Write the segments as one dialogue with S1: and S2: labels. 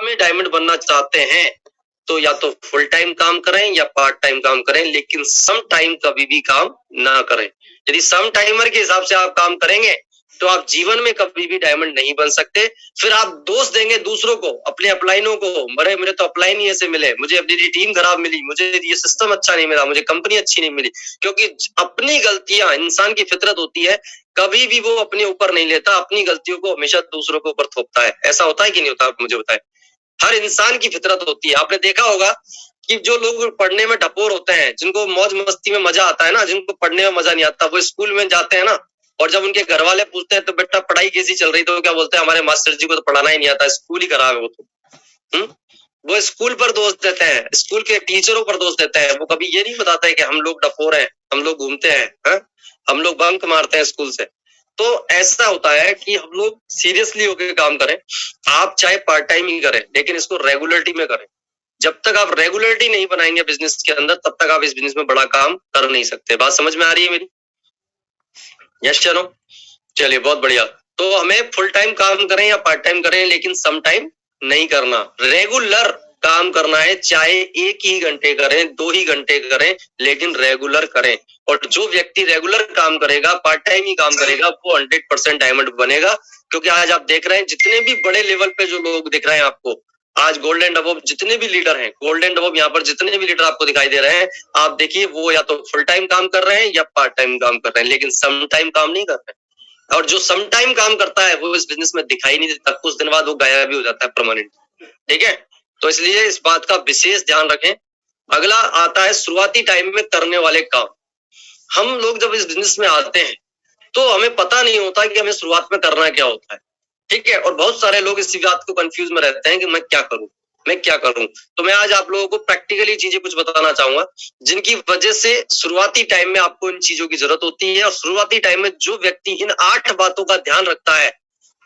S1: में डायमंड बनना चाहते हैं तो या तो फुल टाइम काम करें या पार्ट टाइम काम करें, लेकिन सम टाइम कभी भी काम ना करें। यदि सम टाइमर के हिसाब से आप काम करेंगे तो आप जीवन में कभी भी डायमंड नहीं बन सकते। फिर आप दोष देंगे दूसरों को, अपने अपलाइनों को, बड़े मेरे तो अपलाइन ही ऐसे मिले, मुझे अपनी टीम खराब मिली, मुझे ये सिस्टम अच्छा नहीं मिला, मुझे कंपनी अच्छी नहीं मिली। क्योंकि अपनी गलतियां, इंसान की फितरत होती है, कभी भी वो अपने ऊपर नहीं लेता, अपनी गलतियों को हमेशा दूसरों के ऊपर थोपता है। ऐसा होता है कि नहीं होता? आप मुझे बताएं। हर इंसान की फितरत होती है। आपने देखा होगा कि जो लोग पढ़ने में टपोर होते हैं, जिनको मौज मस्ती में मजा आता है ना, जिनको पढ़ने में मजा नहीं आता, वो स्कूल में जाते हैं ना, और जब उनके घर वाले पूछते हैं तो बेटा पढ़ाई कैसी चल रही, तो क्या बोलते हैं, हमारे मास्टर जी को तो पढ़ाना ही नहीं आता, स्कूल ही खराब है वो तो। वो स्कूल पर दोष देते हैं, स्कूल के टीचरों पर दोष देते हैं। वो कभी ये नहीं बताते हैं कि हम लोग डफोर हैं, हम लोग घूमते हैं, हम लोग बंक मारते हैं स्कूल से। तो ऐसा होता है कि हम लोग सीरियसली होकर काम करें। आप चाहे पार्ट टाइम ही करें, लेकिन इसको रेगुलरिटी में करें। जब तक आप रेगुलरिटी नहीं बनाएंगे बिजनेस के अंदर, तब तक आप इस बिजनेस में बड़ा काम कर नहीं सकते। बात समझ में आ रही है मेरी? यस चलो, चलिए बहुत बढ़िया। तो हमें फुल टाइम काम करें या पार्ट टाइम करें, लेकिन सम टाइम नहीं करना, रेगुलर काम करना है। चाहे 1 ही घंटे करें, 2 ही घंटे करें, लेकिन रेगुलर करें। और जो व्यक्ति रेगुलर काम करेगा, पार्ट टाइम ही काम करेगा, वो 100% डायमंड बनेगा। क्योंकि आज आप देख रहे हैं जितने भी बड़े लेवल पे जो लोग दिख रहे हैं आपको, आज गोल्डन अबव जितने भी लीडर हैं, गोल्डन अबव यहाँ पर जितने भी लीडर आपको दिखाई दे रहे हैं, आप देखिए वो या तो फुल टाइम काम कर रहे हैं या पार्ट टाइम काम कर रहे हैं, लेकिन सम टाइम काम नहीं कर रहे हैं। और जो सम टाइम काम करता है वो इस बिजनेस में दिखाई नहीं देता, कुछ दिन बाद वो गायब भी हो जाता है परमानेंट। ठीक है, तो इसलिए इस बात का विशेष ध्यान रखें। अगला आता है शुरुआती टाइम में करने वाले काम। हम लोग जब इस बिजनेस में आते हैं तो हमें पता नहीं होता कि हमें शुरुआत में करना क्या होता है। ठीक है, और बहुत सारे लोग इसी बात को कंफ्यूज में रहते हैं कि मैं क्या करूं, मैं क्या करूं। तो मैं आज आप लोगों को प्रैक्टिकली चीजें कुछ बताना चाहूंगा, जिनकी वजह से शुरुआती टाइम में आपको इन चीजों की जरूरत होती है। और शुरुआती टाइम में जो व्यक्ति इन 8 बातों का ध्यान रखता है,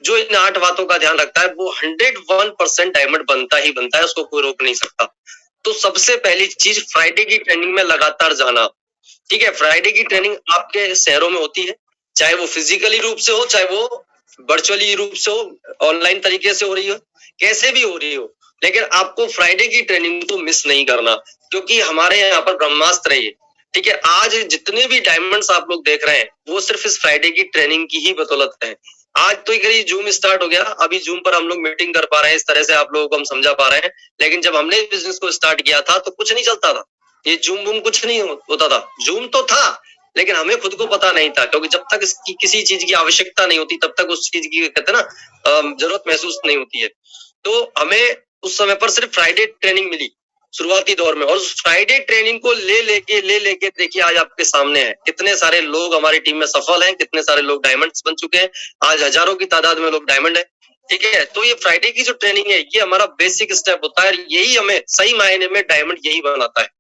S1: जो इन 8 बातों का ध्यान रखता है, वो 101% डायमंड बनता ही बनता है, उसको कोई रोक नहीं सकता। तो सबसे पहली चीज, फ्राइडे की ट्रेनिंग में लगातार जाना। ठीक है, फ्राइडे की ट्रेनिंग आपके शहरों में होती है, चाहे वो फिजिकली रूप से हो, चाहे वो वर्चुअली रूप से हो, ऑनलाइन तरीके से हो रही हो, कैसे भी हो रही हो, लेकिन आपको फ्राइडे की ट्रेनिंग तो मिस नहीं करना, क्योंकि हमारे यहाँ पर ब्रह्मास्त्र है ये। ठीक है, आज जितने भी डायमंड्स आप लोग देख रहे हैं वो सिर्फ इस फ्राइडे की ट्रेनिंग की ही बदौलत है। आज तो ये जूम स्टार्ट हो गया, अभी जूम पर हम लोग मीटिंग कर पा रहे हैं, इस तरह से आप लोगों को हम समझा पा रहे हैं। लेकिन जब हमने बिजनेस को स्टार्ट किया था तो कुछ नहीं चलता था, ये जूम बूम कुछ नहीं होता था। जूम तो था, लेकिन हमें खुद को पता नहीं था, क्योंकि जब तक इसकी किसी चीज की आवश्यकता नहीं होती तब तक उस चीज की कहते हैं ना जरूरत महसूस नहीं होती है। तो हमें उस समय पर सिर्फ फ्राइडे ट्रेनिंग मिली शुरुआती दौर में, और फ्राइडे ट्रेनिंग को ले लेके देखिए आज आपके सामने है कितने सारे लोग हमारी टीम में सफल हैं, कितने सारे लोग डायमंड्स बन चुके हैं। आज हजारों की तादाद में लोग डायमंड है। ठीक है, तो ये फ्राइडे की जो ट्रेनिंग है ये हमारा बेसिक स्टेप होता है, यही हमें सही मायने में डायमंड यही बनाता है।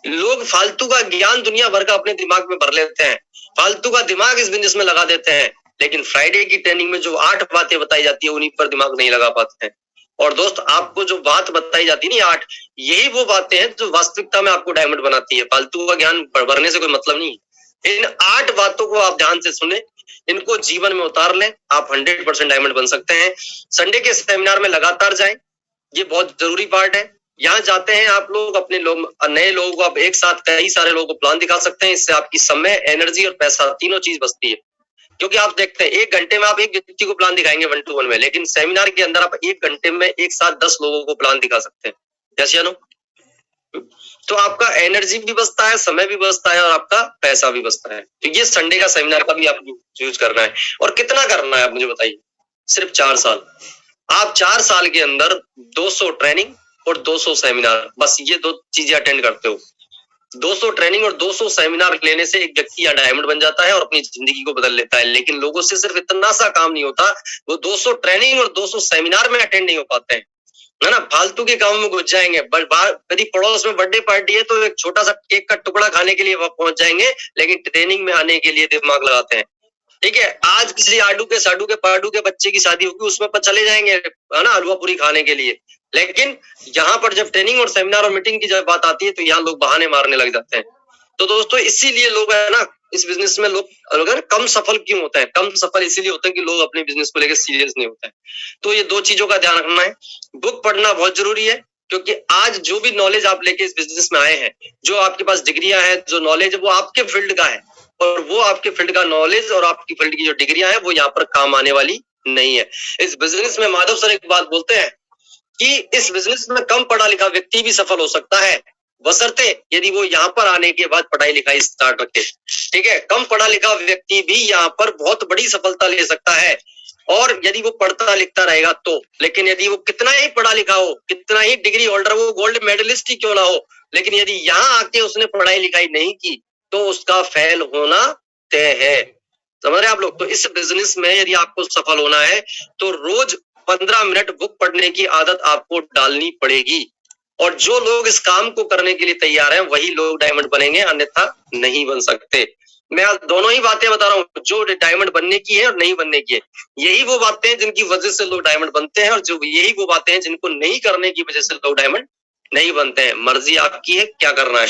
S1: लोग फालतू का ज्ञान दुनिया भर का अपने दिमाग में भर लेते हैं, फालतू का दिमाग इस बिजनेस में लगा देते हैं, लेकिन फ्राइडे की ट्रेनिंग में जो 8 बातें बताई जाती है उन्हीं पर दिमाग नहीं लगा पाते हैं। और दोस्त, आपको जो बात बताई जाती है ना 8, यही वो बातें हैं जो वास्तविकता में आपको डायमंड बनाती है। फालतू का ज्ञान भरने से कोई मतलब नहीं है। इन 8 बातों को आप ध्यान से सुने, इनको जीवन में उतार लें, आप 100% डायमंड बन सकते हैं। संडे के सेमिनार में लगातार जाएं, ये बहुत जरूरी पार्ट है। यहाँ जाते हैं आप लोग, अपने लोग, नए लोगों को आप एक साथ कई सारे लोगों को प्लान दिखा सकते हैं। इससे आपकी समय, एनर्जी और पैसा तीनों चीज बचती है। क्योंकि आप देखते हैं 1 घंटे में आप एक व्यक्ति को प्लान दिखाएंगे 1 to 1 में, लेकिन सेमिनार के अंदर आप 1 घंटे में एक साथ 10 लोगों को प्लान दिखा सकते हैं। जैसे जानो, तो आपका एनर्जी भी बचता है, समय भी बचता है और आपका पैसा भी बचता है। तो ये संडे का सेमिनार का भी आपको यूज करना है। और कितना करना है आप मुझे बताइए? सिर्फ 4 साल। आप 4 साल के अंदर 200 ट्रेनिंग और 200 सेमिनार, बस ये 2 चीजें अटेंड करते हो। 200 ट्रेनिंग और 200 सेमिनार लेने से एक व्यक्ति या डायमंड बन जाता है और अपनी जिंदगी को बदल लेता है। लेकिन लोगों से सिर्फ इतना सा काम नहीं होता, वो 200 ट्रेनिंग और 200 सेमिनार में अटेंड नहीं हो पाते हैं, है ना, फालतू के काम में घुस जाएंगे। यदि पड़ोस में बर्थडे पार्टी है तो एक छोटा सा केक का टुकड़ा खाने के लिए वहां पहुंच जाएंगे, लेकिन ट्रेनिंग में आने के लिए दिमाग लगाते हैं। ठीक है, आज किसी आडू के साडू के पाडू के बच्चे की शादी होगी, उसमें पर चले जाएंगे, है ना, हलवा पूरी खाने के लिए। लेकिन यहाँ पर जब ट्रेनिंग और सेमिनार और मीटिंग की जब बात आती है तो यहाँ लोग बहाने मारने लग जाते हैं। तो दोस्तों, इसीलिए लोग है ना इस बिजनेस में लोग कम सफल क्यों होते हैं? कम सफल इसीलिए होते हैं कि लोग अपने बिजनेस को लेकर सीरियस नहीं होते हैं। तो ये 2 चीजों का ध्यान रखना है। बुक पढ़ना बहुत जरूरी है, क्योंकि आज जो भी नॉलेज आप लेके इस बिजनेस में आए हैं, जो आपके पास डिग्रियां हैं, जो नॉलेज है, वो आपके फील्ड का है, और वो आपके फील्ड का नॉलेज और आपकी फील्ड की जो डिग्रियां हैं वो यहाँ पर काम आने वाली नहीं है। इस बिजनेस में माधव सर एक बात बोलते हैं कि इस बिजनेस में कम पढ़ा लिखा व्यक्ति भी सफल हो सकता है, बशर्ते यदि वो यहाँ पर आने के बाद पढ़ाई लिखाई स्टार्ट रखे। ठीक है, कम पढ़ा लिखा व्यक्ति भी यहाँ पर बहुत बड़ी सफलता ले सकता है, और यदि वो पढ़ता लिखता रहेगा तो। लेकिन यदि वो कितना ही पढ़ा लिखा हो, कितना ही डिग्री होल्डर, वो गोल्ड मेडलिस्ट ही क्यों ना हो, लेकिन यदि यहाँ आके उसने पढ़ाई लिखाई नहीं की तो उसका फेल होना तय है। समझ रहे हैं आप लोग? तो इस बिजनेस में यदि आपको सफल होना है तो रोज 15 मिनट बुक पढ़ने की आदत आपको डालनी पड़ेगी, और जो लोग इस काम को करने के लिए तैयार हैं वही लोग डायमंड बनेंगे, अन्यथा नहीं बन सकते। मैं आज दोनों ही बातें बता रहा हूँ, जो डायमंड बनने की है और नहीं बनने की है। यही वो बातें हैं जिनकी वजह से लोग डायमंड बनते हैं, और जो यही वो बातें हैं जिनको नहीं करने की वजह से लोग डायमंड नहीं बनते हैं। मर्जी आपकी है, क्या करना है।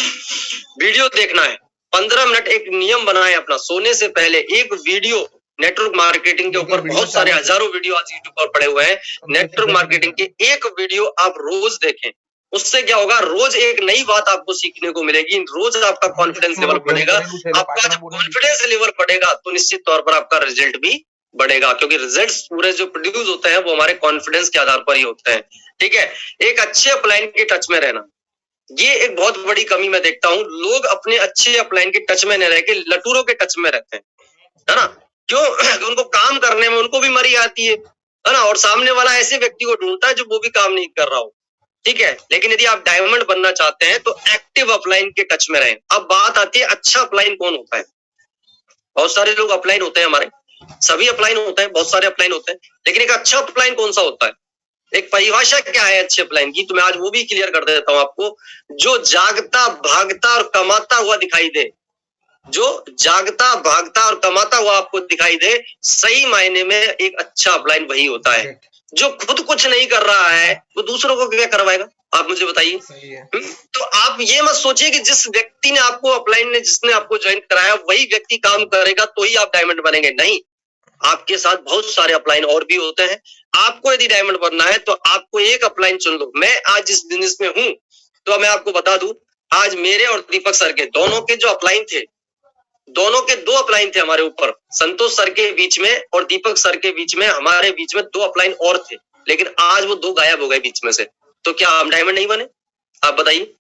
S1: वीडियो देखना है 15 मिनट, एक नियम बनाए अपना, सोने से पहले एक वीडियो। नेटवर्क मार्केटिंग के ऊपर बहुत सारे हजारों वीडियो आज यूट्यूब पर पड़े हुए हैं। नेटवर्क मार्केटिंग के एक वीडियो आप रोज देखें, उससे क्या होगा, रोज एक नई बात आपको सीखने को मिलेगी, रोज आपका कॉन्फिडेंस लेवल बढ़ेगा। आपका जब कॉन्फिडेंस लेवल बढ़ेगा तो निश्चित तौर पर आपका रिजल्ट भी बढ़ेगा, क्योंकि रिजल्ट्स पूरे जो प्रोड्यूस होते हैं वो हमारे कॉन्फिडेंस के आधार पर ही होते हैं। ठीक है, एक अच्छे अपलाइन के टच में रहना, ये एक बहुत बड़ी कमी मैं देखता हूँ। लोग अपने अच्छे अपलाइन के टच में न रह के लटूरों के टच में रहते हैं, है ना? क्यों? उनको काम करने में उनको भी मरी आती है ना? और सामने वाला ऐसे व्यक्ति को ढूंढता है जो वो भी काम नहीं कर रहा हो। ठीक है, लेकिन यदि आप डायमंड बनना चाहते हैं तो एक्टिव अपलाइन के टच में रहें। अब बात आती है अच्छा अपलाइन कौन होता है। बहुत सारे लोग अपलाइन होते हैं, हमारे सभी अपलाइन होते हैं, बहुत सारे अपलाइन होते हैं, लेकिन एक अच्छा अपलाइन कौन सा होता है, एक परिभाषा क्या है अच्छे अपलाइन की, तो मैं आज वो भी क्लियर कर देता हूं आपको। जो जागता भागता और कमाता हुआ दिखाई दे, जो जागता भागता और कमाता हुआ आपको दिखाई दे, सही मायने में एक अच्छा अपलाइन वही होता है। जो खुद कुछ नहीं कर रहा है वो दूसरों को क्या करवाएगा, आप मुझे बताइए। तो आप ये मत सोचिए कि जिस व्यक्ति ने आपको अपलाइन ने जिसने आपको ज्वाइन कराया वही व्यक्ति काम करेगा तो ही आप डायमंड बनेंगे, नहीं। आपके साथ बहुत सारे अपलाइन और भी होते हैं। आपको यदि डायमंड बनना है तो आपको एक अपलाइन चुन लो। मैं आज इस बिजनेस में हूं तो मैं आपको बता दूं, आज मेरे और दीपक सर के दोनों के जो अपलाइन थे, दोनों के 2 अपलाइन थे हमारे ऊपर, संतोष सर के बीच में और दीपक सर के बीच में, हमारे बीच में 2 अपलाइन और थे, लेकिन आज वो 2 गायब हो गए बीच में से। तो क्या हम डायमंड नहीं बने? आप बताइए,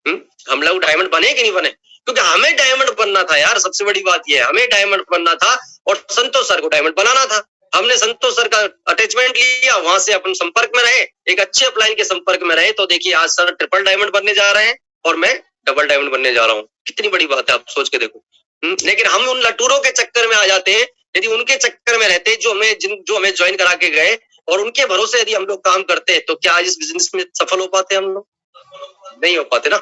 S1: हम लोग डायमंड बने कि नहीं बने? क्योंकि हमें डायमंड बनना था यार, सबसे बड़ी बात यह है, हमें डायमंड बनना था और संतोष सर को डायमंड बनाना था। हमने संतोष सर का अटैचमेंट लिया, वहां से अपन संपर्क में रहे, एक अच्छे अपलाइन के संपर्क में रहे, तो देखिए आज सर ट्रिपल डायमंड बनने जा रहे हैं और मैं डबल डायमंड बनने जा रहा हूँ। कितनी बड़ी बात है, आप सोच के देखो। लेकिन हम उन लटूरों के चक्कर में आ जाते हैं। यदि उनके चक्कर में रहते जो हमें ज्वाइन करा के गए और उनके भरोसे यदि हम लोग काम करते तो क्या आज इस बिजनेस में सफल हो पाते? हम लोग नहीं हो पाते ना।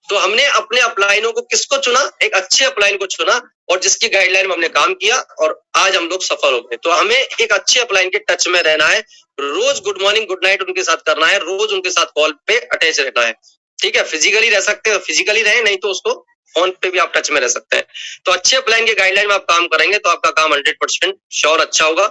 S1: तो हमने अपने अपलाइनों को किसको चुना? एक अच्छे अपलाइन को चुना और जिसकी गाइडलाइन में हमने काम किया और आज हम लोग सफल हो गए। तो हमें एक अच्छे अपलाइन के टच में रहना है, रोज गुड मॉर्निंग गुड नाइट उनके साथ करना है, रोज उनके साथ कॉल पे अटैच रहना है। ठीक है, फिजिकली रह सकते हैं, फिजिकली रहे, नहीं तो उसको फोन पे भी आप टच में रह सकते हैं। तो अच्छे अपलाइन के गाइडलाइन में आप काम करेंगे तो आपका काम 100% श्योर अच्छा होगा।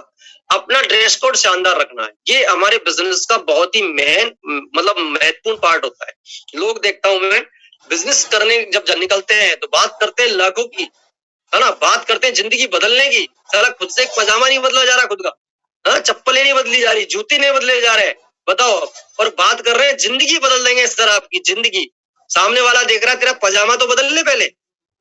S1: अपना ड्रेस कोड शानदार रखना है, ये हमारे बिजनेस का बहुत ही महत्वपूर्ण पार्ट होता है। लोग देखता हूं मैं बिजनेस करने जब निकलते हैं तो बात करते हैं लाखों की, है ना, बात करते हैं जिंदगी बदलने की। साला खुद से एक पजामा नहीं बदला जा रहा, खुद का चप्पलें नहीं बदली जा रही, जूते नहीं बदले जा रहे, बताओ। और बात कर रहे हैं जिंदगी बदल देंगे इस तरह आपकी जिंदगी। सामने वाला देख रहा है तेरा पजामा तो बदल ले पहले,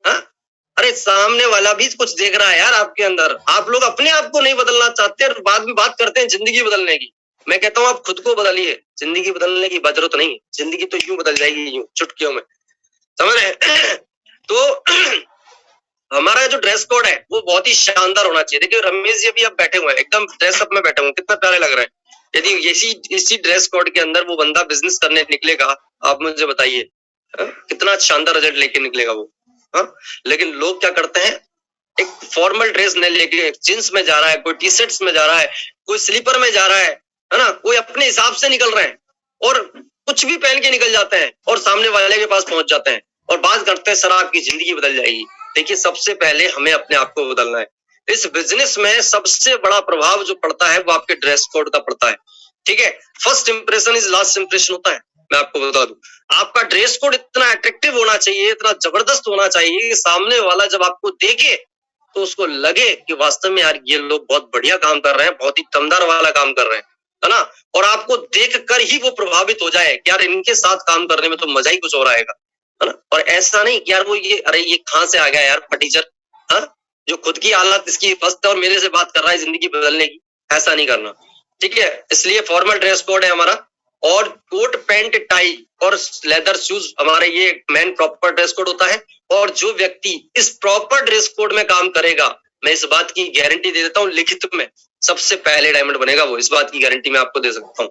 S1: हाँ? अरे सामने वाला भी कुछ देख रहा है यार आपके अंदर। आप लोग अपने आप को नहीं बदलना चाहते और बात करते हैं जिंदगी बदलने की। मैं कहता हूँ आप खुद को बदलिए, जिंदगी बदलने की जरूरत नहीं है। जिंदगी तो यूं बदल जाएगी, यूं चुटकियों में, समझ रहे? तो हमारा जो ड्रेस कोड है वो बहुत ही शानदार होना चाहिए। देखिए रमेश जी अभी आप बैठे हुए हैं, एकदम ड्रेसअप में बैठे हुए, कितना प्यारे लग रहे हैं। यदि इसी ड्रेस कोड के अंदर वो बंदा बिजनेस करने निकलेगा, आप मुझे बताइए कितना शानदार रिजल्ट लेके निकलेगा वो। लेकिन लोग क्या करते हैं, एक फॉर्मल ड्रेस नहीं लेके जींस में जा रहा है, कोई टी शर्ट्स में जा रहा है, कोई स्लीपर में जा रहा है ना, कोई अपने हिसाब से निकल रहे हैं और कुछ भी पहन के निकल जाते हैं और सामने वाले के पास पहुंच जाते हैं और बात करते हैं सर आपकी जिंदगी बदल जाएगी। देखिए सबसे पहले हमें अपने आप को बदलना है। इस बिजनेस में सबसे बड़ा प्रभाव जो पड़ता है वो आपके ड्रेस कोड का पड़ता है, ठीक है। First impression is last impression होता है। मैं आपको बता दूं, आपका ड्रेस कोड इतना अट्रैक्टिव होना चाहिए, इतना जबरदस्त होना चाहिए कि सामने वाला जब आपको देखे तो उसको लगे कि वास्तव में यार ये लोग बहुत बढ़िया काम कर रहे हैं, बहुत ही दमदार वाला काम कर रहे हैं, है ना। और आपको देख कर ही वो प्रभावित हो जाए कि यार इनके साथ काम करने में तो मजा ही कुछ और आएगा, है ना। और ऐसा नहीं कि यार वो ये अरे ये कहां से आ गया यार फटीचर, हाँ, जो खुद की हालत इसकी फस्त और मेरे से बात कर रहा है जिंदगी बदलने की। ऐसा नहीं करना, ठीक है। इसलिए फॉर्मल ड्रेस कोड है हमारा, और कोट पैंट टाई और लेदर शूज हमारे ये मेन प्रॉपर ड्रेस कोड होता है। और जो व्यक्ति इस प्रॉपर ड्रेस कोड में काम करेगा, मैं इस बात की गारंटी दे देता हूँ लिखित में, सबसे पहले डायमंड बनेगा वो। इस बात की गारंटी मैं आपको दे सकता हूँ।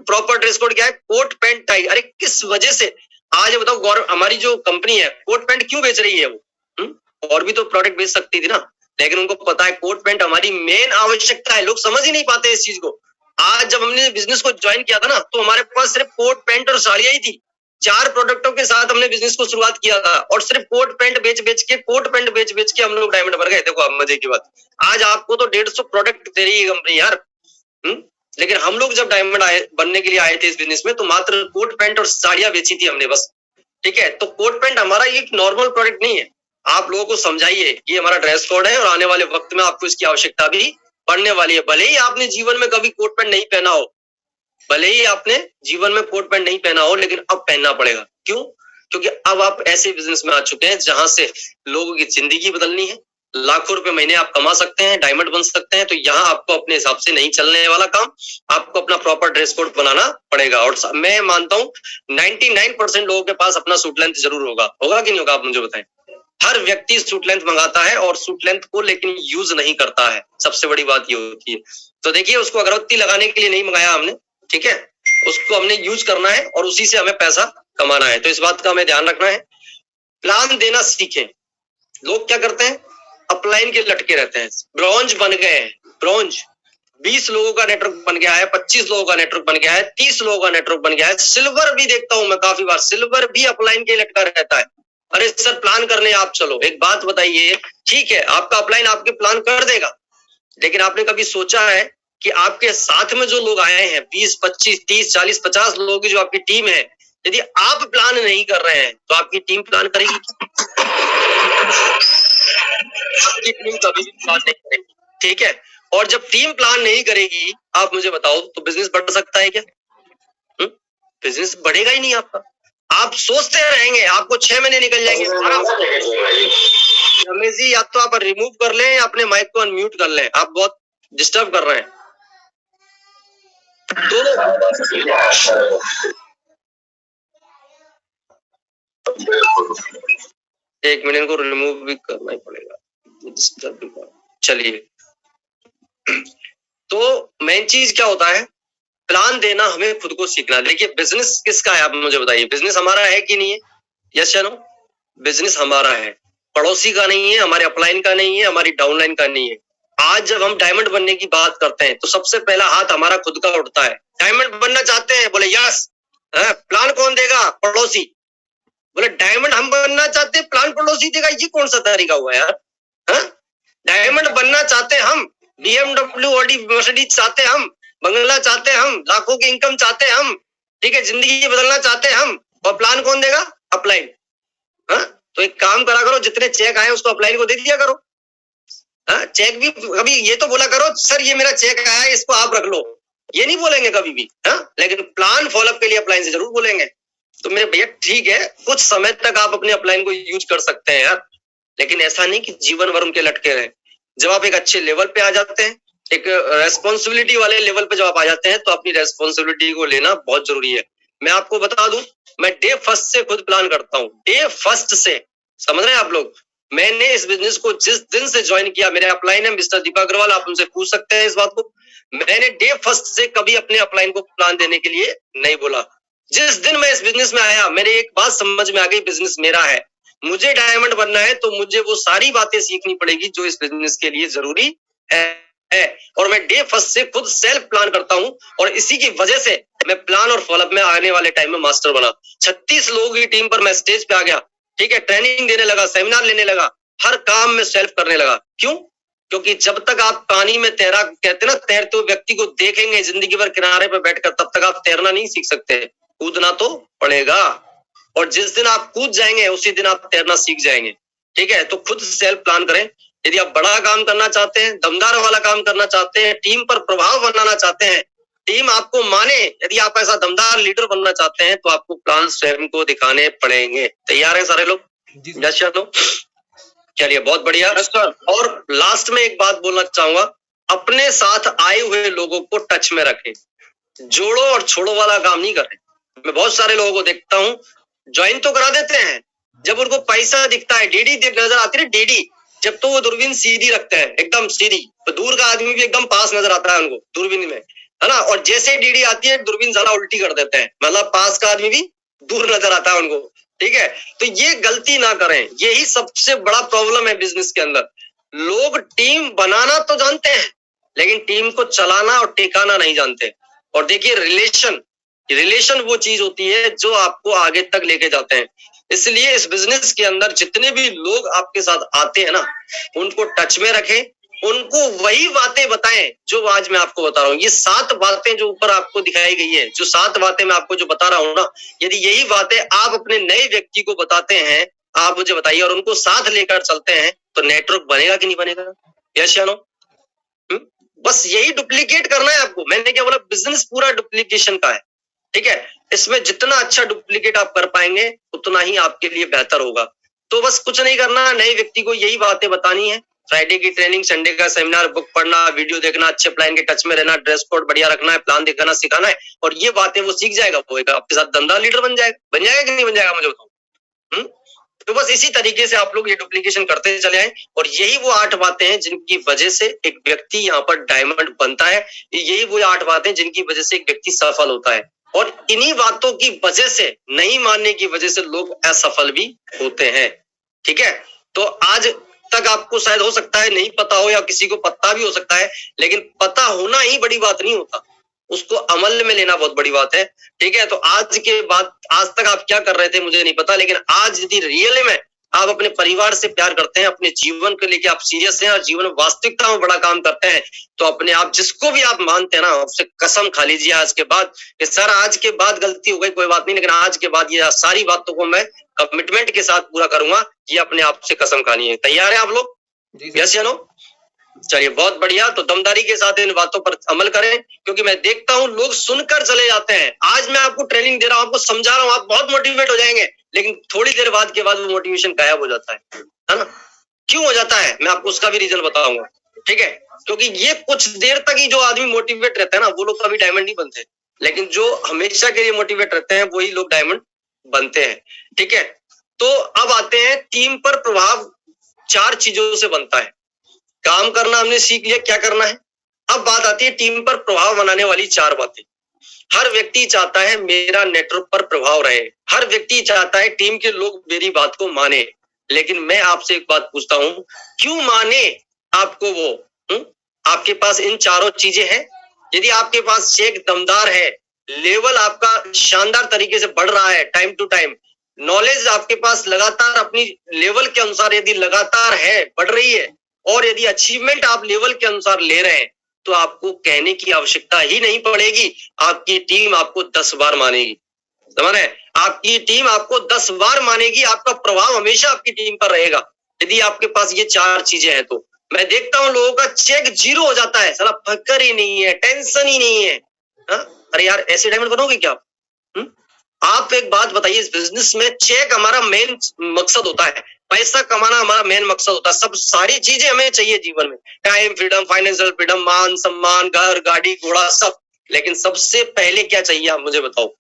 S1: प्रॉपर ड्रेस कोड क्या है? Coat pant tie. अरे किस वजह से आज बताओ हमारी जो कंपनी है कोट पैंट क्यों बेच रही है वो? और भी तो प्रोडक्ट बेच सकती थी ना, लेकिन उनको पता है कोट पैंट हमारी मेन आवश्यकता है। लोग समझ ही नहीं पाते इस चीज को। आज जब हमने बिजनेस को ज्वाइन किया था ना, तो हमारे पास सिर्फ कोट पैंट और साड़ियां ही थी। 4 प्रोडक्टों के साथ हमने बिजनेस को शुरुआत किया था, और सिर्फ कोट पैंट बेच बेच के हम लोग डायमंड भर गए। देखो अब मजे की बात, आज आपको तो 150 प्रोडक्ट दे रही है कंपनी यार। लेकिन हम लोग जब डायमंड बनने के लिए आए थे इस बिजनेस में, तो मात्र कोट पैंट और साड़ियां बेची थी हमने बस, ठीक है। तो कोट पैंट हमारा एक नॉर्मल प्रोडक्ट नहीं है। आप लोगों को समझाइए कि हमारा ड्रेस कोड है, और आने वाले वक्त में आपको इसकी आवश्यकता भी पड़ने वाली है। भले ही आपने जीवन में कभी कोट पैंट नहीं पहना हो, भले ही आपने जीवन में कोट पैंट नहीं पहना हो, लेकिन अब पहनना पड़ेगा। क्यों? क्योंकि अब आप ऐसे बिजनेस में आ चुके हैं जहां से लोगों की जिंदगी बदलनी है, लाखों रुपए महीने आप कमा सकते हैं, डायमंड बन सकते हैं। तो यहाँ आपको अपने हिसाब से नहीं चलने वाला काम, आपको अपना प्रॉपर ड्रेस कोड बनाना पड़ेगा। और मैं मानता हूँ 99% लोगों के पास अपना सूट लेंथ जरूर होगा कि नहीं होगा? आप मुझे बताएं। हर व्यक्ति सूट लेंथ मंगाता है और सूट लेंथ को लेकिन यूज नहीं करता है, सबसे बड़ी बात ये होती है। तो देखिए उसको अगरबत्ती लगाने के लिए नहीं मंगाया हमने, ठीक है, उसको हमने यूज करना है और उसी से हमें पैसा कमाना है। तो इस बात का हमें ध्यान रखना है। प्लान देना सीखें। लोग क्या करते हैं? अपलाइन के लटके रहते हैं। ब्रॉन्ज बन गए हैं, ब्रॉन्ज 20 लोगों का नेटवर्क बन गया है, 25 लोगों का नेटवर्क बन गया है, 30 लोगों का नेटवर्क बन गया है। सिल्वर भी देखता हूं मैं काफी बार, सिल्वर भी अपलाइन के लटका रहता है। अरे सर प्लान करने आप चलो, एक बात बताइए, ठीक है आपका अपलाइन आपके प्लान कर देगा, लेकिन आपने कभी सोचा है कि आपके साथ में जो लोग आए हैं 20, 25, 30, 40, 50 लोगों की जो आपकी टीम है, यदि आप प्लान नहीं कर रहे हैं तो आपकी टीम प्लान करेगी? आपकी टीम कभी भी प्लान नहीं करेगी, ठीक है। और जब टीम प्लान नहीं करेगी, आप मुझे बताओ तो बिजनेस बढ़ सकता है क्या? बिजनेस बढ़ेगा ही नहीं आपका। आप सोचते रहेंगे, आपको 6 महीने निकल जाएंगे। रमेश जी या तो आप रिमूव कर लें या अपने माइक को अनम्यूट कर लें, आप बहुत डिस्टर्ब कर रहे हैं। एक मिनट को रिमूव भी करना ही पड़ेगा, डिस्टर्ब भी कर। चलिए तो मेन चीज क्या होता है? प्लान देना हमें खुद को सीखना। देखिए बिजनेस किसका है आप मुझे बताइए? बिजनेस हमारा है कि नहीं है? यस या नो? बिजनेस हमारा है, पड़ोसी का नहीं है, हमारे अपलाइन का नहीं है, हमारी डाउनलाइन का नहीं है। आज जब हम डायमंड बनने की बात करते हैं तो सबसे पहला हाथ हमारा खुद का उठता है। डायमंड बनना चाहते हैं? बोले यस। प्लान कौन देगा? पड़ोसी। बोले डायमंड हम बनना चाहते हैं, प्लान पड़ोसी देगा। ये कौन सा तरीका हुआ यार? डायमंड बनना चाहते हैं हम, BMW ऑडी मर्सिडीज चाहते हैं हम, बंगला चाहते हैं हम, लाखों की इनकम चाहते हैं हम, ठीक है, जिंदगी बदलना चाहते हैं हम, और प्लान कौन देगा? अपलाइन। तो एक काम करा करो, जितने चेक आए उसको अपलाइन को दे दिया करो। चेक भी कभी ये तो बोला करो सर ये मेरा चेक आया है इसको आप रख लो, ये नहीं बोलेंगे कभी भी। लेकिन प्लान फॉलोअप के लिए अपलाइन से जरूर बोलेंगे। तो मेरे भैया ठीक है, कुछ समय तक आप अपने अपलाइन को यूज कर सकते हैं यार, लेकिन ऐसा नहीं कि जीवन भर उनके लटके रहे। जब आप एक अच्छे लेवल पे आ जाते हैं, एक रेस्पॉन्सिबिलिटी वाले लेवल पे जब आप आ जाते हैं, तो अपनी रेस्पॉन्सिबिलिटी को लेना बहुत जरूरी है। मैं आपको बता दूं, मैं डे फर्स्ट से खुद प्लान करता हूँ, डे फर्स्ट से। समझ रहे हैं आप लोग? मैंने इस बिजनेस को जिस दिन से ज्वाइन किया, मेरे अपलाइन है मिस्टर दीपक अग्रवाल, आप उनसे पूछ सकते हैं इस बात को। मैंने डे फर्स्ट से कभी अपने अपलाइन को प्लान देने के लिए नहीं बोला। जिस दिन मैं इस बिजनेस में आया, मेरे एक बात समझ में आ गई, बिजनेस मेरा है, मुझे डायमंड बनना है, तो मुझे वो सारी बातें सीखनी पड़ेगी जो इस बिजनेस के लिए जरूरी है। और मैं डे फर्स्ट से खुद सेल्फ प्लान करता हूं, और इसी की वजह से मैं प्लान और फॉलोअप में आने वाले टाइम में मास्टर बना। 36 लोगों की टीम पर मैं स्टेज पे आ गया, ठीक है, ट्रेनिंग देने लगा, सेमिनार लेने लगा, हर काम में सेल्फ करने लगा। क्यों? क्योंकि जब तक आप पानी में तैरा कहते ना तैरते हुए व्यक्ति को देखेंगे जिंदगी भर किनारे पर बैठकर, तब तक आप तैरना नहीं सीख सकते, कूदना तो पड़ेगा। और जिस दिन आप कूद जाएंगे उसी दिन आप तैरना सीख जाएंगे। ठीक है, तो खुद सेल्फ प्लान करें। यदि आप बड़ा काम करना चाहते हैं, दमदार वाला काम करना चाहते हैं, टीम पर प्रभाव बनाना चाहते हैं, टीम आपको माने, यदि आप ऐसा दमदार लीडर बनना चाहते हैं तो आपको प्लान स्वयं को दिखाने पड़ेंगे। तैयार हैं सारे लोग? यस या नो? चलिए, बहुत बढ़िया। और लास्ट में एक बात बोलना चाहूंगा, अपने साथ आए हुए लोगों को टच में रखें, जोड़ो और छोड़ो वाला काम नहीं करें। मैं बहुत सारे लोगों को देखता हूँ, ज्वाइन तो करा देते हैं, जब उनको पैसा दिखता है, डीडी नजर आती है, डीडी, जब तो वो दूरबीन सीधी रखते हैं, एकदम सीधी, तो दूर का आदमी भी एकदम पास नजर आता है उनको दूरबीन में, है ना। और जैसे डीडी आती है दूरबीन जरा उल्टी कर देते हैं, मतलब पास का आदमी भी दूर नजर आता है उनको। ठीक है, तो ये गलती ना करें, यही सबसे बड़ा प्रॉब्लम है बिजनेस के अंदर। लोग टीम बनाना तो जानते हैं, लेकिन टीम को चलाना और टिकाना नहीं जानते। और देखिए, रिलेशन वो चीज होती है जो आपको आगे तक लेके जाते हैं। इसलिए इस बिजनेस के अंदर जितने भी लोग आपके साथ आते हैं ना, उनको टच में रखें, उनको वही बातें बताएं जो आज मैं आपको बता रहा हूँ। ये 7 बातें जो ऊपर आपको दिखाई गई है, जो 7 बातें मैं आपको जो बता रहा हूँ ना, यदि यही बातें आप अपने नए व्यक्ति को बताते हैं, आप मुझे बताइए, और उनको साथ लेकर चलते हैं, तो नेटवर्क बनेगा कि नहीं बनेगा? यस या नो? बस यही डुप्लीकेट करना है आपको। मैंने क्या बोला, बिजनेस पूरा डुप्लीकेशन का है। ठीक है, इसमें जितना अच्छा डुप्लीकेट आप कर पाएंगे उतना ही आपके लिए बेहतर होगा। तो बस कुछ नहीं करना, नए व्यक्ति को यही बातें बतानी है। फ्राइडे की ट्रेनिंग, संडे का सेमिनार, बुक पढ़ना, वीडियो देखना, अच्छे प्लान के टच में रहना, ड्रेस कोड बढ़िया रखना है, प्लान दिखाना सिखाना है, और ये बातें वो सीख जाएगा, वो आपके साथ दमदार लीडर बन जाएगा कि नहीं बन जाएगा, मुझे बताओ। तो बस इसी तरीके से आप लोग ये डुप्लीकेशन करते चले आए, और यही वो 8 बातें हैं जिनकी वजह से एक व्यक्ति यहाँ पर डायमंड बनता है। यही वो 8 बातें जिनकी वजह से एक व्यक्ति सफल होता है, और इन्हीं बातों की वजह से, नहीं मानने की वजह से लोग असफल भी होते हैं। ठीक है, तो आज तक आपको शायद हो सकता है नहीं पता हो, या किसी को पता भी हो सकता है, लेकिन पता होना ही बड़ी बात नहीं होता, उसको अमल में लेना बहुत बड़ी बात है। ठीक है, तो आज के बाद, आज तक आप क्या कर रहे थे मुझे नहीं पता, लेकिन आज यदि रियल में आप अपने परिवार से प्यार करते हैं, अपने जीवन को लेके आप सीरियस हैं और जीवन में वास्तविकता में बड़ा काम करते हैं, तो अपने आप जिसको भी आप मानते हैं ना, उससे कसम खा लीजिए आज के बाद कि सर आज के बाद गलती हो गई कोई बात नहीं, लेकिन आज के बाद ये सारी बातों को मैं कमिटमेंट के साथ पूरा करूंगा, ये अपने आप से कसम खानी है। तैयार है आप लोग? यस या नो? चलिए, बहुत बढ़िया। तो दमदारी के साथ इन बातों पर अमल करें, क्योंकि मैं देखता हूं लोग सुनकर चले जाते हैं। आज मैं आपको ट्रेनिंग दे रहा हूं, आपको समझा रहा हूं, आप बहुत मोटिवेट हो जाएंगे, लेकिन थोड़ी देर बाद के बाद वो मोटिवेशन गायब हो जाता है ना? क्यों हो जाता है, मैं आपको उसका भी रीजन बताऊंगा। ठीक है, क्योंकि ये कुछ देर तक ही जो आदमी मोटिवेट रहता है ना, वो लोग कभी डायमंड नहीं बनते, लेकिन जो हमेशा के लिए मोटिवेट रहते हैं वही लोग डायमंड बनते हैं। ठीक है, तो अब आते हैं टीम पर प्रभाव 4 चीजों से बनता है। काम करना हमने सीख लिया, क्या करना है। अब बात आती है टीम पर प्रभाव बनाने वाली 4 बातें। हर व्यक्ति चाहता है मेरा नेटवर्क पर प्रभाव रहे, हर व्यक्ति चाहता है टीम के लोग मेरी बात को माने, लेकिन मैं आपसे एक बात पूछता हूं, क्यों माने आपको वो? आपके पास इन 4 चीजें हैं। यदि आपके पास चेक दमदार है, लेवल आपका शानदार तरीके से बढ़ रहा है, टाइम टू टाइम नॉलेज आपके पास लगातार अपनी लेवल के अनुसार यदि लगातार है, बढ़ रही है, और यदि अचीवमेंट आप लेवल के अनुसार ले रहे हैं, तो आपको कहने की आवश्यकता ही नहीं पड़ेगी, आपकी टीम आपको 10 बार मानेगी। समझ रहे हैं? आपकी टीम आपको 10 बार मानेगी, आपका प्रभाव हमेशा आपकी टीम पर रहेगा, यदि आपके पास ये 4 चीजें हैं। तो मैं देखता हूं लोगों का चेक 0 हो जाता है, साला फिक्र ही नहीं है, टेंशन ही नहीं है। अरे यार, ऐसे डायमंड बनोगे क्या आप? आप एक बात बताइए, इस बिजनेस में चेक हमारा मेन मकसद होता है, पैसा कमाना हमारा मेन मकसद होता है, सब सारी चीजें हमें चाहिए जीवन में, टाइम फ्रीडम, फाइनेंशियल फ्रीडम, मान सम्मान, घर गाड़ी घोड़ा सब, लेकिन सबसे पहले क्या चाहिए आप मुझे बताओ।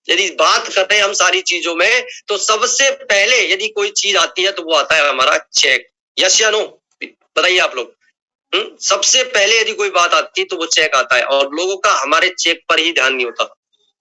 S1: यदि बात करते हैं हम सारी चीजों में, तो सबसे पहले यदि कोई चीज आती है तो वो आता है हमारा चेक। यस या नो? बताइए आप लोग। सबसे पहले यदि कोई बात आती है तो वो चेक आता है, और लोगों का हमारे चेक पर ही ध्यान नहीं होता।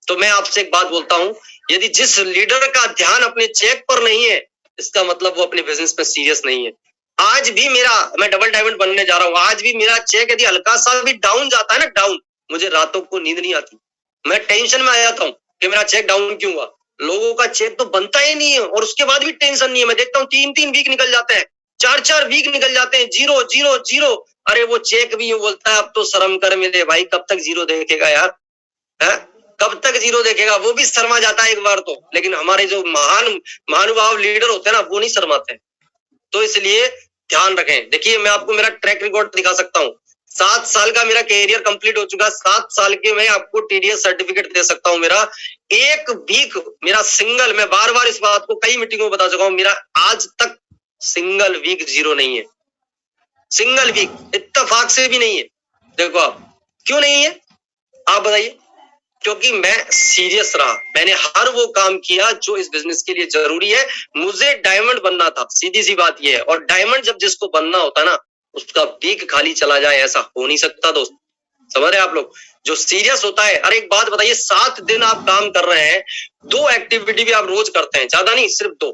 S1: तो मैं आपसे एक बात बोलता हूं, यदि जिस लीडर का ध्यान अपने चेक पर नहीं है, इसका मतलब वो अपने बिजनेस में सीरियस नहीं है। आज भी मैं डबल डायमंड बनने जा रहा हूं, आज भी मेरा चेक यदि हल्का सा भी डाउन जाता है ना, डाउन, मुझे रातों को नींद नहीं आती, मैं टेंशन में आ जाता हूं कि मेरा चेक डाउन क्यों हुआ। लोगों का चेक तो बनता ही नहीं है और उसके बाद भी टेंशन नहीं है। मैं देखता हूँ 3-3 वीक निकल जाते हैं, 4-4 वीक निकल जाते हैं, जीरो जीरो जीरो। अरे वो चेक भी ये बोलता है अब तो शर्म कर मेरे भाई, कब तक जीरो देखेगा यार, है कब तक जीरो देखेगा। वो भी शर्मा जाता है एक बार तो, लेकिन हमारे जो महानुभाव लीडर होते हैं ना, वो नहीं शर्माते। तो इसलिए ध्यान रखें। देखिए मैं आपको मेरा ट्रैक रिकॉर्ड दिखा सकता हूँ, 7 साल का मेरा कैरियर कंप्लीट हो चुका है। 7 साल के मैं आपको टीडीएस सर्टिफिकेट दे सकता हूँ। मेरा एक वीक, मेरा सिंगल, मैं बार बार इस बात को कई मीटिंगों में बता चुका हूँ, मेरा आज तक सिंगल वीक जीरो नहीं है, सिंगल वीक, इत्तेफाक से भी नहीं है। देखो आप क्यों नहीं है आप बताइए। क्योंकि मैं सीरियस रहा, मैंने हर वो काम किया जो इस बिजनेस के लिए जरूरी है। मुझे डायमंड बनना था, सीधी सी बात ये है। और डायमंड जब जिसको बनना होता है ना, उसका पीक खाली चला जाए ऐसा हो नहीं सकता दोस्त, समझ रहे हैं आप लोग। जो सीरियस होता है, अरे एक बात बताइए, 7 दिन आप काम कर रहे हैं, 2 एक्टिविटी भी आप रोज करते हैं, ज्यादा नहीं, सिर्फ 2।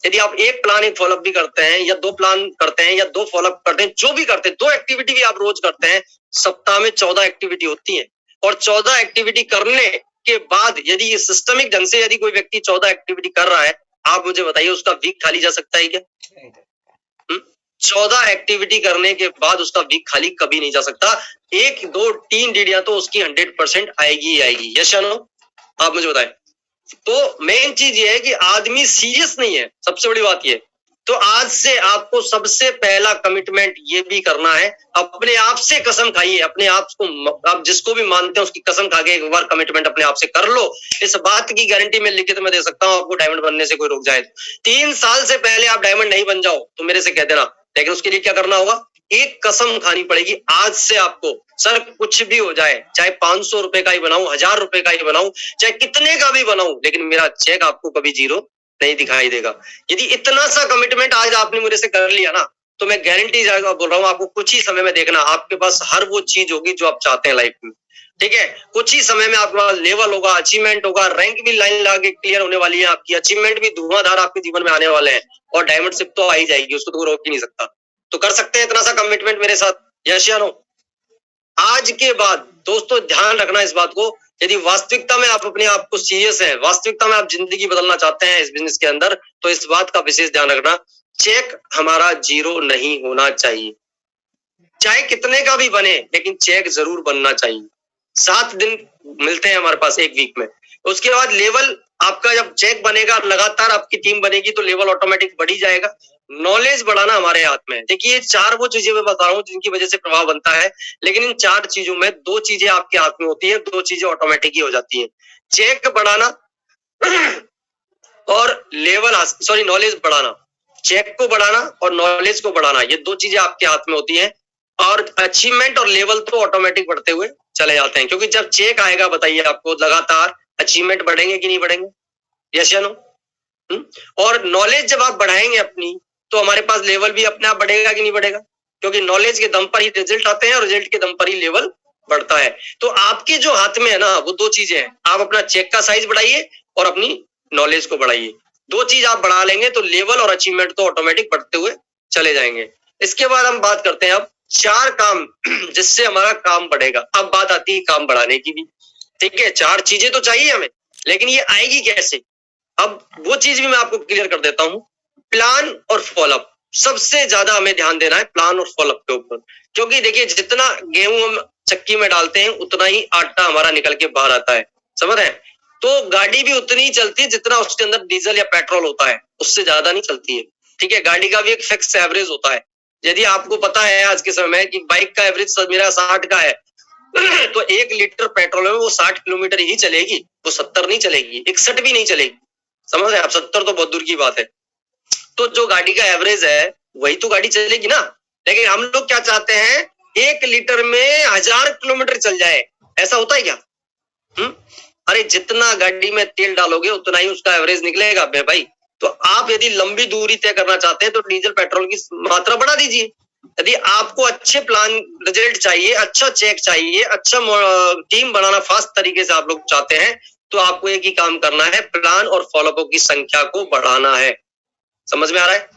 S1: यदि आप एक प्लान एक फॉलोअप भी करते हैं, या 2 प्लान करते हैं, या 2 फॉलोअप करते हैं, जो भी करते हैं, 2 एक्टिविटी भी आप रोज करते हैं, सप्ताह में 14 एक्टिविटी होती है। और 14 एक्टिविटी करने के बाद यदि ये सिस्टमिक ढंग से यदि कोई व्यक्ति 14 एक्टिविटी कर रहा है, आप मुझे बताइए उसका वीक खाली जा सकता है क्या? 14 एक्टिविटी करने के बाद उसका वीक खाली कभी नहीं जा सकता। 1, 2, 3 डीडियां तो उसकी 100% आएगी ही आएगी। यस या नो? आप मुझे बताएं। तो मेन चीज ये है कि आदमी सीरियस नहीं है, सबसे बड़ी बात ये। तो आज से आपको सबसे पहला कमिटमेंट ये भी करना है, अपने आप से कसम खाइए, अपने आप को, आप जिसको भी मानते हैं उसकी कसम खा के एक बार कमिटमेंट अपने आप से कर लो। इस बात की गारंटी मैं लिखित में दे सकता हूं, आपको डायमंड बनने से कोई रोक जाए। 3 साल से पहले आप डायमंड नहीं बन जाओ तो मेरे से कह देना, लेकिन उसके लिए क्या करना होगा, एक कसम खानी पड़ेगी आज से आपको। सर कुछ भी हो जाए, चाहे 500 रुपए का ही बनाऊं, 1000 रुपए का ही बनाऊं, चाहे कितने का भी बनाऊं, लेकिन मेरा चेक आपको कभी जीरो नहीं दिखाई देगा। यदि इतना सा कमिटमेंट आज आपने मेरे से कर लिया ना, तो मैं गारंटी बोल रहा हूँ आपको, कुछ ही समय में देखना आपके पास हर वो चीज होगी जो आप चाहते हैं लाइफ में। ठीक है, कुछ ही समय में आपके पास लेवल होगा, अचीवमेंट होगा, रैंक भी लाइन लगा क्लियर होने वाली है आपकी, अचीवमेंट भी धुआंधार आपके जीवन में आने वाले हैं, और डायमंड शिप तो आ ही जाएगी, उसको तो रोक ही नहीं सकता। तो कर सकते हैं इतना सा कमिटमेंट मेरे साथ, यस या नो? आज के बाद दोस्तों ध्यान रखना इस बात को, यदि वास्तविकता में आप अपने आप को सीरियस है, वास्तविकता में आप जिंदगी बदलना चाहते हैं इस बिजनेस के अंदर, तो इस बात का विशेष ध्यान रखना, चेक हमारा जीरो नहीं होना चाहिए। चाहे कितने का भी बने, लेकिन चेक जरूर बनना चाहिए। 7 दिन मिलते हैं हमारे पास एक वीक में, उसके बाद लेवल आपका जब चेक बनेगा, लगातार आपकी टीम बनेगी तो लेवल ऑटोमेटिक बढ़ ही जाएगा। नॉलेज बढ़ाना हमारे हाथ में है। देखिए 4 वो चीजें मैं बता रहा हूँ जिनकी वजह से प्रभाव बनता है, लेकिन इन 4 चीजों में 2 चीजें आपके हाथ में होती है, 2 चीजें ऑटोमेटिक ही हो जाती है। चेक बढ़ाना और नॉलेज बढ़ाना। चेक को बढ़ाना और नॉलेज को बढ़ाना, ये 2 चीजें आपके हाथ में होती है। और अचीवमेंट और लेवल तो ऑटोमेटिक बढ़ते हुए चले जाते हैं, क्योंकि जब चेक आएगा बताइए आपको लगातार, अचीवमेंट बढ़ेंगे कि नहीं बढ़ेंगे, यस या नो? और नॉलेज जब आप बढ़ाएंगे अपनी, तो हमारे पास लेवल भी अपने आप बढ़ेगा कि नहीं बढ़ेगा, क्योंकि नॉलेज के दम पर ही रिजल्ट आते हैं और रिजल्ट के दम पर ही लेवल बढ़ता है। तो आपके जो हाथ में है ना, वो 2 चीजें हैं, आप अपना चेक का साइज बढ़ाइए और अपनी नॉलेज को बढ़ाइए। 2 चीज आप बढ़ा लेंगे तो लेवल और अचीवमेंट तो ऑटोमेटिक बढ़ते हुए चले जाएंगे। इसके बाद हम बात करते हैं अब 4 काम जिससे हमारा काम बढ़ेगा। अब बात आती है काम बढ़ाने की भी, ठीक है। 4 चीजें तो चाहिए हमें, लेकिन ये आएगी कैसे, अब वो चीज भी मैं आपको क्लियर कर देता हूं। प्लान और फॉलोअप, सबसे ज्यादा हमें ध्यान देना है प्लान और फॉलोअप के ऊपर, क्योंकि देखिए जितना गेहूं हम चक्की में डालते हैं उतना ही आटा हमारा निकल के बाहर आता है, समझ रहे हैं? तो गाड़ी भी उतनी ही चलती है जितना उसके अंदर डीजल या पेट्रोल होता है, उससे ज्यादा नहीं चलती है, ठीक है। गाड़ी का भी एक फिक्स एवरेज होता है। यदि आपको पता है आज के समय में कि बाइक का एवरेज मेरा 60 का है तो 1 लीटर पेट्रोल में वो 60 किलोमीटर ही चलेगी, वो 70 नहीं चलेगी, 61 भी नहीं चलेगी, समझ रहे हैं आप? 70 तो बहुत दूर की बात है। तो जो गाड़ी का एवरेज है वही तो गाड़ी चलेगी ना। लेकिन हम लोग क्या चाहते हैं, 1 लीटर में 1000 किलोमीटर चल जाए, ऐसा होता है क्या? अरे जितना गाड़ी में तेल डालोगे उतना ही उसका एवरेज निकलेगा भाई। तो आप यदि लंबी दूरी तय करना चाहते हैं तो डीजल पेट्रोल की मात्रा बढ़ा दीजिए। यदि आपको अच्छे प्लान रिजल्ट चाहिए, अच्छा चेक चाहिए, अच्छा टीम बनाना फास्ट तरीके से आप लोग चाहते हैं, तो आपको एक ही काम करना है, प्लान और फॉलोअपों की संख्या को बढ़ाना है। समझ में आ रहा है?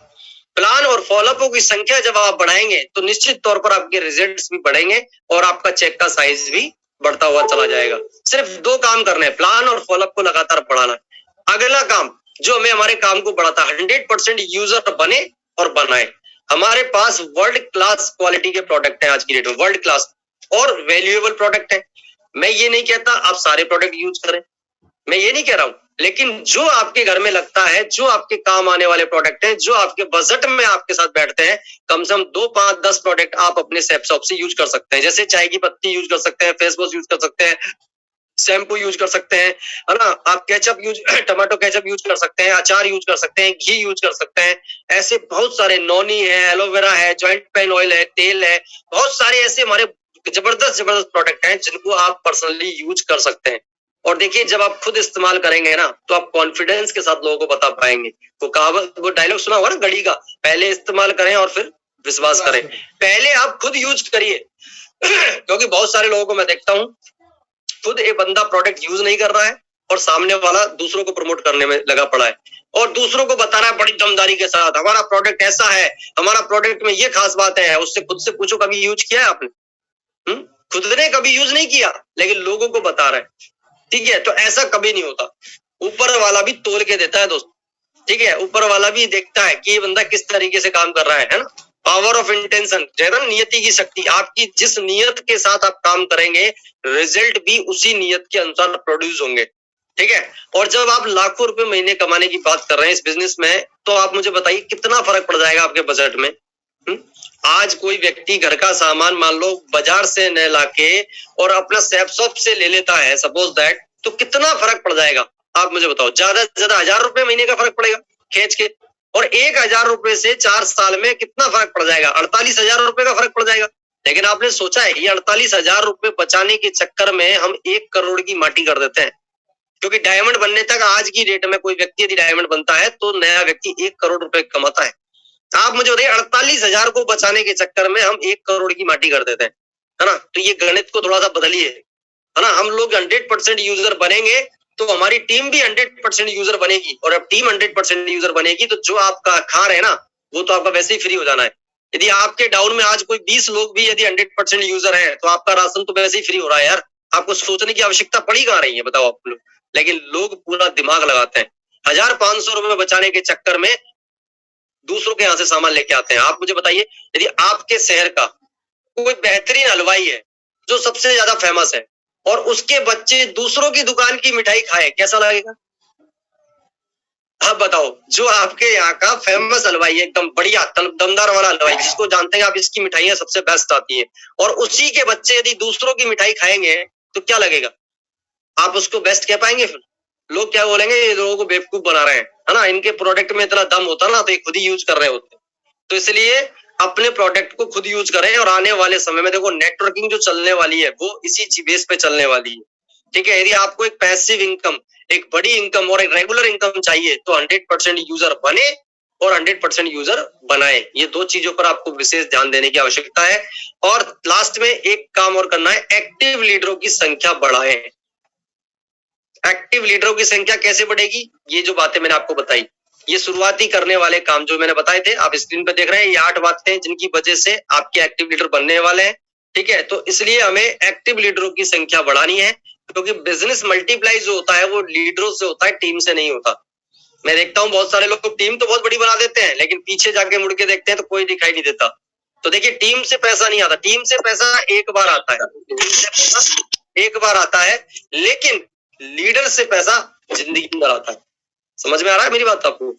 S1: प्लान और फॉलोअपों की संख्या जब आप बढ़ाएंगे तो निश्चित तौर पर आपके रिजल्ट्स भी बढ़ेंगे और आपका चेक का साइज भी बढ़ता हुआ चला जाएगा। सिर्फ 2 काम करने हैं, प्लान और फॉलोअप को लगातार बढ़ाना है। अगला काम जो हमें हमारे काम को बढ़ाता है, 100% यूजर बने और बनाए। हमारे पास वर्ल्ड क्लास क्वालिटी के प्रोडक्ट हैं आज की डेट में, वर्ल्ड क्लास और वैल्यूएबल प्रोडक्ट है। मैं ये नहीं कहता आप सारे प्रोडक्ट यूज करें, मैं ये नहीं कह रहा हूं, लेकिन जो आपके घर में लगता है, जो आपके काम आने वाले प्रोडक्ट हैं, जो आपके बजट में आपके साथ बैठते हैं, कम से कम 2, 5, 10 प्रोडक्ट आप अपने सेपशॉप से यूज कर सकते हैं। जैसे चाय की पत्ती यूज कर सकते हैं, फेस वॉश यूज कर सकते हैं, शैम्पू यूज कर सकते हैं, है ना, आप ketchup use tomato ketchup use कर सकते हैं, अचार यूज कर सकते हैं, घी यूज कर सकते हैं। ऐसे बहुत सारे, नॉनी है, एलोवेरा है, जॉइंट पेन ऑयल है, तेल है, बहुत सारे ऐसे हमारे जबरदस्त प्रोडक्ट हैं जिनको आप पर्सनली यूज कर सकते हैं। और देखिए जब आप खुद इस्तेमाल करेंगे ना तो आप कॉन्फिडेंस के साथ लोगों को बता पाएंगे। वो कहावत, वो डायलॉग सुना होगा ना घड़ी का, पहले इस्तेमाल करें और फिर विश्वास करें। पहले आप खुद यूज करिए क्योंकि बहुत सारे लोगों को मैं देखता हूँ, खुद एक बंदा प्रोडक्ट यूज नहीं कर रहा है और सामने वाला दूसरों को प्रमोट करने में लगा पड़ा है और दूसरों को बता रहा है बड़ी दमदारी के साथ, हमारा प्रोडक्ट ऐसा है, हमारा प्रोडक्ट में ये खास बात है। उससे खुद से पूछो कभी यूज किया है आपने? खुद ने कभी यूज नहीं किया लेकिन लोगों को बता रहा है, ठीक है। तो ऐसा कभी नहीं होता, ऊपर वाला भी तोल के देता है दोस्त, ठीक है। ऊपर वाला भी देखता है कि ये बंदा किस तरीके से काम कर रहा है ना। पावर ऑफ इंटेंशन, नियति की शक्ति, आपकी जिस नियत के साथ आप काम करेंगे रिजल्ट भी उसी नियत के अनुसार प्रोड्यूस होंगे, ठीक है। और जब आप लाखों रुपए महीने कमाने की बात कर रहे हैं इस बिजनेस में, तो आप मुझे बताइए कितना फर्क पड़ जाएगा आपके बजट में। आज कोई व्यक्ति घर का सामान मान लो बाजार से न लाके और अपना शॉप से ले लेता है, सपोज दैट, तो कितना फर्क पड़ जाएगा आप मुझे बताओ? ज्यादा से ज्यादा 1000 रुपए महीने का फर्क पड़ेगा खींच के, और 1000 रुपए से 4 साल में कितना फर्क पड़ जाएगा? 48,000 रुपए का फर्क पड़ जाएगा। लेकिन आपने सोचा है ये 48,000 रुपए बचाने के चक्कर में हम 1 करोड़ की माटी कर देते हैं, क्योंकि डायमंड बनने तक आज की डेट में कोई व्यक्ति यदि डायमंड बनता है तो नया व्यक्ति 1 करोड़ रुपए कमाता है। आप मुझे बताइए 48,000 को बचाने के चक्कर में हम 1 करोड़ की माटी कर देते हैं, है ना। तो ये गणित को थोड़ा सा बदलिए, है ना। हम लोग 100% यूजर बनेंगे तो हमारी टीम भी 100% यूजर बनेगी, और अब टीम 100% यूजर बनेगी तो जो आपका खा रहे हैं ना वो तो आपका वैसे ही फ्री हो जाना है। यदि आपके डाउन में आज कोई 20 लोग भी यदि 100% यूजर है तो आपका राशन तो वैसे ही फ्री हो रहा है यार, आपको सोचने की आवश्यकता पड़ी कहाँ रही है बताओ आप लोग। लेकिन लोग पूरा दिमाग लगाते हैं, 1500 रुपए बचाने के चक्कर में दूसरों के यहाँ से सामान लेके आते हैं। आप मुझे बताइए यदि आपके शहर का कोई बेहतरीन हलवाई है जो सबसे ज्यादा फेमस है और उसके बच्चे दूसरों की दुकान की मिठाई खाए, कैसा लगेगा? आप बताओ, जो आपके यहाँ का फेमस हलवाई है, एकदम बढ़िया दमदार वाला हलवाई, जिसको जानते हैं आप इसकी मिठाइयां सबसे बेस्ट आती है, और उसी के बच्चे यदि दूसरों की मिठाई खाएंगे तो क्या लगेगा? आप उसको बेस्ट कह पाएंगे? फिर लोग क्या बोलेंगे, ये लोगों को बेवकूफ बना रहे हैं, है ना, इनके प्रोडक्ट में इतना दम होता ना तो ये खुद ही यूज कर रहे होते। तो इसलिए अपने प्रोडक्ट को खुद यूज करें, और आने वाले समय में देखो नेटवर्किंग जो चलने वाली है वो इसी बेस पे चलने वाली है, ठीक है। यदि आपको एक पैसिव इनकम, एक बड़ी इनकम और एक रेगुलर इनकम चाहिए तो 100% यूजर बने और 100% यूजर बनाए। ये 2 चीजों पर आपको विशेष ध्यान देने की आवश्यकता है। और लास्ट में एक काम और करना है, एक्टिव लीडरों की संख्या बढ़ाएं। एक्टिव लीडरों की संख्या कैसे बढ़ेगी? ये जो बातें मैंने आपको बताई, ये शुरुआती करने वाले काम जो मैंने बताए थे, आप स्क्रीन पर देख रहे हैं, ये 8 बातें जिनकी वजह से आपके एक्टिव लीडर बनने वाले हैं, ठीक है। तो इसलिए हमें एक्टिव लीडरों की संख्या बढ़ानी है, क्योंकि बिजनेस मल्टीप्लाई जो होता है वो लीडरों से होता है, टीम से नहीं होता। मैं देखता हूँ बहुत सारे लोग टीम तो बहुत बड़ी बना देते हैं लेकिन पीछे जाके मुड़ के देखते हैं तो कोई दिखाई नहीं देता। तो देखिए टीम से पैसा नहीं आता, टीम से पैसा एक बार आता है, टीम से पैसा एक बार आता है, लेकिन लीडर से पैसा जिंदगी भर आता है। समझ में आ रहा है मेरी बात आपको?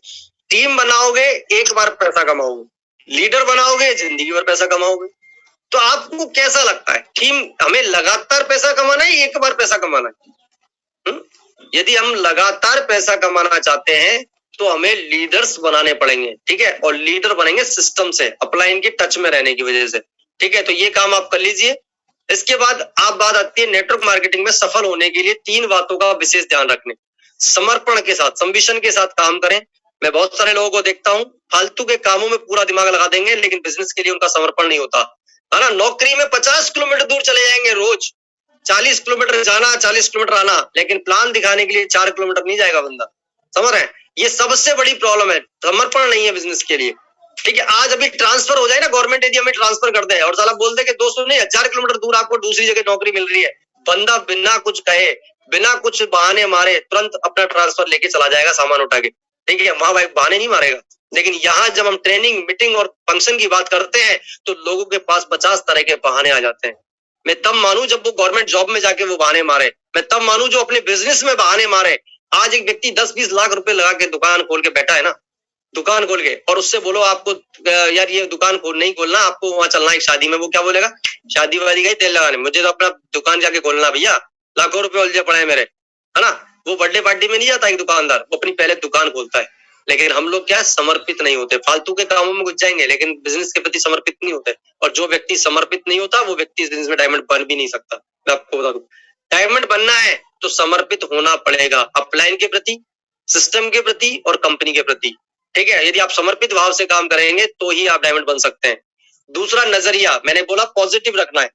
S1: टीम बनाओगे एक बार पैसा कमाओगे, लीडर बनाओगे जिंदगी भर पैसा कमाओगे। तो आपको कैसा लगता है, टीम हमें लगातार पैसा कमाना है, एक बार पैसा कमाना है? यदि हम लगातार पैसा कमाना चाहते हैं तो हमें लीडर्स बनाने पड़ेंगे, ठीक है। और लीडर बनेंगे सिस्टम से, अपलाइन के टच में रहने की वजह से, ठीक है। तो ये काम आप कर लीजिए। इसके बाद आप बात आती है नेटवर्क मार्केटिंग में सफल होने के लिए 3 बातों का विशेष ध्यान रखने। समर्पण के साथ, संविशन के साथ काम करें। मैं बहुत सारे लोगों को देखता हूं फालतू के कामों में पूरा दिमाग लगा देंगे लेकिन बिजनेस के लिए उनका समर्पण नहीं होता, है ना। नौकरी में 50 किलोमीटर दूर चले जाएंगे रोज, 40 किलोमीटर जाना 40 किलोमीटर आना, लेकिन प्लान दिखाने के लिए 4 किलोमीटर नहीं जाएगा बंदा। समझ रहे हैं? ये सबसे बड़ी प्रॉब्लम है, समर्पण नहीं है बिजनेस के लिए, ठीक है। आज अभी ट्रांसफर हो जाए ना, गवर्नमेंट यदि हमें ट्रांसफर कर दे और साला बोल दे कि 200 नहीं 1000 किलोमीटर दूर आपको दूसरी जगह नौकरी मिल रही है, बंदा बिना कुछ कहे बिना कुछ बहाने मारे तुरंत अपना ट्रांसफर लेके चला जाएगा सामान उठा के, ठीक है, वहां भाई बहाने नहीं मारेगा। लेकिन यहाँ जब हम ट्रेनिंग, मीटिंग और फंक्शन की बात करते हैं तो लोगों के पास 50 तरह के बहाने आ जाते हैं। मैं तब मानू जब वो गवर्नमेंट जॉब में जाके वो बहाने मारे, मैं तब मानू जो अपने बिजनेस में बहाने मारे। आज एक व्यक्ति 10-20 लाख रुपए लगा के दुकान खोल के बैठा है ना, दुकान खोल के, और उससे बोलो आपको यार ये दुकान खोल नहीं खोलना, आपको वहां चलना है शादी में, वो क्या बोलेगा, शादी वादी का तेल लगाने, मुझे तो अपना दुकान जाके खोलना भैया, लाखों रुपए उलझे पड़े हैं मेरे, है ना। वो बर्थडे पार्टी में नहीं जाता एक दुकानदार, वो अपनी पहले दुकान खोलता है। लेकिन हम लोग क्या समर्पित नहीं होते, फालतू के कामों में घुस जाएंगे लेकिन बिजनेस के प्रति समर्पित नहीं होते। और जो व्यक्ति समर्पित नहीं होता वो व्यक्ति इस बिजनेस में डायमंड बन भी नहीं सकता। मैं आपको बता दूं, डायमंड बनना है तो समर्पित होना पड़ेगा अपलाइन के प्रति, सिस्टम के प्रति और कंपनी के प्रति, ठीक है। यदि आप समर्पित भाव से काम करेंगे तो ही आप डायमंड बन सकते हैं। दूसरा नजरिया, मैंने बोला पॉजिटिव रखना है।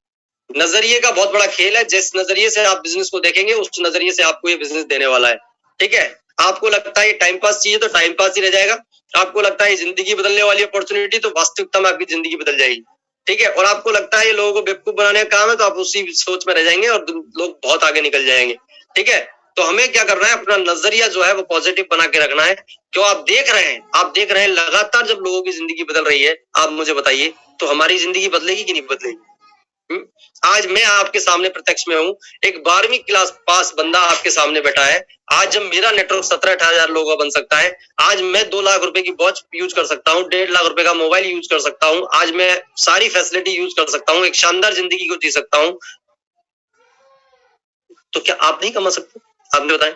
S1: नजरिए का बहुत बड़ा खेल है, जिस नजरिए से आप बिजनेस को देखेंगे उस नजरिए से आपको ये बिजनेस देने वाला है, ठीक है। आपको लगता है ये टाइम पास चाहिए तो टाइम पास ही रह जाएगा, आपको लगता है जिंदगी बदलने वाली अपॉर्चुनिटी तो वास्तविकता में आपकी जिंदगी बदल जाएगी, ठीक है। और आपको लगता है ये लोगों को बेवकूफ बनाने का काम है तो आप उसी सोच में रह जाएंगे और लोग बहुत आगे निकल जाएंगे, ठीक है। तो हमें क्या करना है, अपना नजरिया जो है वो पॉजिटिव बना के रखना है। क्यों, आप देख रहे हैं लगातार जब लोगों की जिंदगी बदल रही है, आप मुझे बताइए तो हमारी जिंदगी बदलेगी कि नहीं बदलेगी। आज मैं आपके सामने प्रत्यक्ष में हूँ, एक 12वीं क्लास पास बंदा आपके सामने बैठा है। आज जब मेरा नेटवर्क 17-18 हजार लोगों का बन सकता है, आज मैं 2 लाख रुपए की वॉच यूज कर सकता हूँ, 1.5 लाख रुपए का मोबाइल यूज कर सकता हूँ, आज मैं सारी फैसिलिटी यूज कर सकता हूँ, एक शानदार जिंदगी को जी सकता हूँ, तो क्या आप नहीं कमा सकते? आपने बताएं,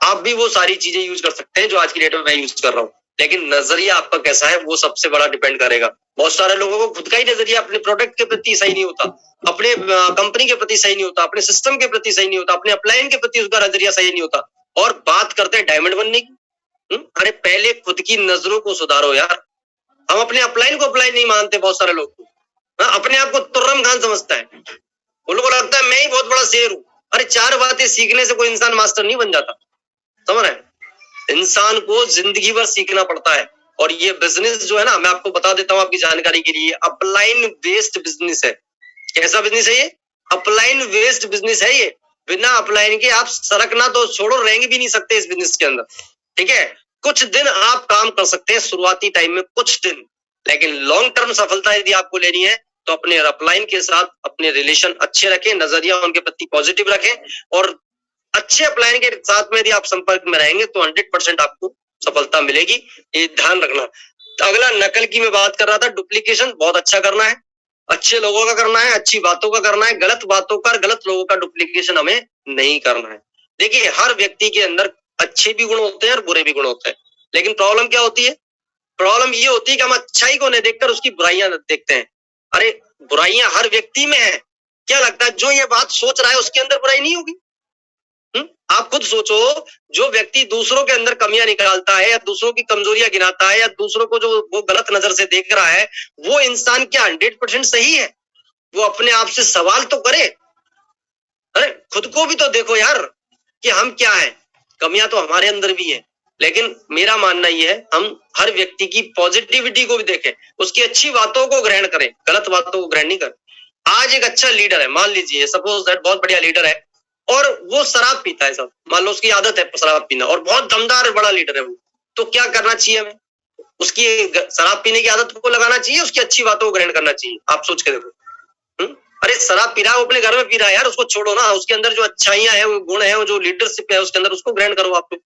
S1: आप भी वो सारी चीजें यूज कर सकते हैं जो आज की डेट में मैं यूज कर रहा हूँ। लेकिन नजरिया आपका कैसा है वो सबसे बड़ा डिपेंड करेगा। बहुत सारे लोगों को खुद का ही नजरिया अपने प्रोडक्ट के प्रति सही नहीं होता, अपने कंपनी के प्रति सही नहीं होता, अपने सिस्टम के प्रति सही नहीं होता, अपने अपलाइन के प्रति उसका नजरिया सही नहीं होता, और बात करते हैं डायमंड बनने की। अरे पहले खुद की नजरों को सुधारो यार। हम अपने अपलाइन को अपलाइन नहीं मानते, बहुत सारे लोग अपने आप को तुर्रम खान समझता है, उन लोगों को लगता है मैं ही बहुत बड़ा शेर हूँ। अरे 4 बातें सीखने से कोई इंसान मास्टर नहीं बन जाता, समझ रहे हैं। इंसान को जिंदगी भर सीखना पड़ता है। और ये बिजनेस जो है ना, मैं आपको बता देता हूँ आपकी जानकारी के लिए, अपलाइन बेस्ड बिजनेस है। कैसा बिजनेस है ये? अपलाइन बेस्ड बिजनेस है ये। बिना अपलाइन के आप सरकना तो छोड़ो, रहेंगे भी नहीं सकते इस बिजनेस के अंदर, ठीक है। कुछ दिन आप काम कर सकते हैं शुरुआती टाइम में, कुछ दिन, लेकिन लॉन्ग टर्म सफलता यदि आपको लेनी है तो अपने अपलाइन के साथ अपने रिलेशन अच्छे रखें, नजरिया उनके प्रति पॉजिटिव रखें, और अच्छे अपलाइन के साथ में यदि आप संपर्क में रहेंगे तो 100% आपको सफलता मिलेगी, ये ध्यान रखना। तो अगला नकल की मैं बात कर रहा था, डुप्लीकेशन बहुत अच्छा करना है, अच्छे लोगों का करना है, अच्छी बातों का करना है, गलत बातों का, गलत लोगों का डुप्लीकेशन हमें नहीं करना है। देखिए हर व्यक्ति के अंदर अच्छे भी गुण होते हैं और बुरे भी गुण होते हैं, लेकिन प्रॉब्लम क्या होती है? प्रॉब्लम ये होती है कि हम अच्छाई को नहीं देखकर उसकी बुराइयां देखते हैं। अरे बुराइयां हर व्यक्ति में है, क्या लगता है जो ये बात सोच रहा है उसके अंदर बुराई नहीं होगी? आप खुद सोचो, जो व्यक्ति दूसरों के अंदर कमियां निकालता है या दूसरों की कमजोरियां गिनाता है या दूसरों को जो वो गलत नजर से देख रहा है, वो इंसान क्या 100% सही है? वो अपने आप से सवाल तो करे। अरे खुद को भी तो देखो यार कि हम क्या हैं, कमियां तो हमारे अंदर भी है। लेकिन मेरा मानना ये है, हम हर व्यक्ति की पॉजिटिविटी को भी देखें, उसकी अच्छी बातों को ग्रहण करें, गलत बातों को ग्रहण नहीं करें। आज एक अच्छा लीडर है, मान लीजिए सपोज दैट बहुत बढ़िया लीडर है और वो शराब पीता है, सब मान लो उसकी आदत है शराब पीना, और बहुत दमदार बड़ा लीडर है वो, तो क्या करना चाहिए हमें? उसकी शराब पीने की आदत को लगाना चाहिए, उसकी अच्छी बातों को ग्रहण करना चाहिए? आप सोच के देखो। अरे शराब पी रहा है, वो अपने घर में पी रहा है यार, उसको छोड़ो ना, उसके अंदर जो अच्छाइयां हैं, वो गुण है, वो जो लीडरशिप है उसके अंदर, उसको ग्रहण करो आप लोग।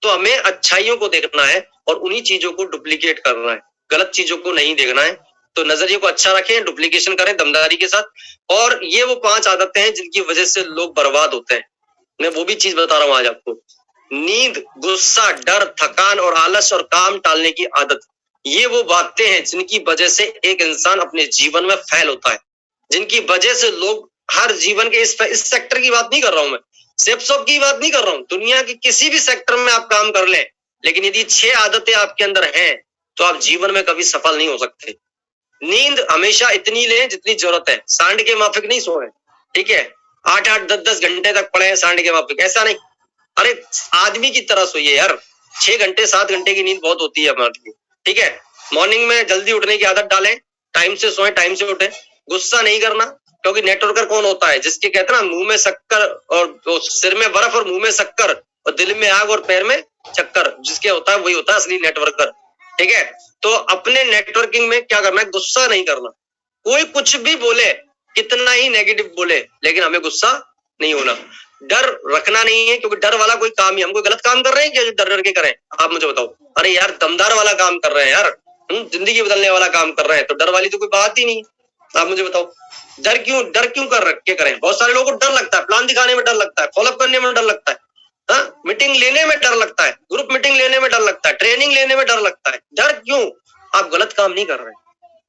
S1: तो हमें अच्छाइयों को देखना है और उन्हीं चीजों को डुप्लीकेट करना है, गलत चीजों को नहीं देखना है। तो नजरिए को अच्छा रखें, डुप्लीकेशन करें दमदारी के साथ। और ये वो 5 आदतें हैं जिनकी वजह से लोग बर्बाद होते हैं। मैं वो भी चीज बता रहा हूं आज आपको। नींद, गुस्सा, डर, थकान और आलस और काम टालने की आदत, ये वो बातें हैं जिनकी वजह से एक इंसान अपने जीवन में फेल होता है, जिनकी वजह से लोग हर जीवन के इस सेक्टर की बात नहीं कर रहा हूं मैं, सेप्सॉप की बात नहीं कर रहा हूं, दुनिया के किसी भी सेक्टर में आप काम कर लें, लेकिन यदि 6 आदतें आपके अंदर हैं तो आप जीवन में कभी सफल नहीं हो सकते। नींद हमेशा इतनी लें जितनी जरूरत है, सांड के माफिक नहीं सोए, ठीक है। 8-8, 10-10 घंटे तक पड़े हैं सांड के माफिक, ऐसा नहीं। अरे आदमी की तरह सोइए यार, 6 घंटे 7 घंटे की नींद बहुत होती है हमारे लिए, ठीक है। मॉर्निंग में जल्दी उठने की आदत डालें, टाइम से सोएं, टाइम से उठें, गुस्सा नहीं करना, क्योंकि नेटवर्कर कौन होता है? जिसके कहते हैं ना मुंह में शक्कर और सिर में बर्फ और मुंह में शक्कर और दिल में आग और पैर में चक्कर, जिसके होता है वही होता है असली नेटवर्कर। ठीक है, तो अपने नेटवर्किंग में क्या करना है? गुस्सा नहीं करना। कोई कुछ भी बोले, कितना ही नेगेटिव बोले, लेकिन हमें गुस्सा नहीं होना। डर रखना नहीं है, क्योंकि डर वाला कोई काम ही, हम कोई गलत काम कर रहे हैं क्या जो डर डर के करें? आप मुझे बताओ। अरे यार दमदार वाला काम कर रहे हैं यार, जिंदगी बदलने वाला काम कर रहे हैं, तो डर वाली तो कोई बात ही नहीं। आप मुझे बताओ डर क्यों कर रख के करें? बहुत सारे लोगों को डर लगता है, प्लान दिखाने में डर लगता है, फॉलोअप करने में डर लगता है, हाँ, मीटिंग लेने में डर लगता है, ग्रुप मीटिंग लेने में डर लगता है, ट्रेनिंग लेने में डर लगता है। डर क्यों? आप गलत काम नहीं कर रहे।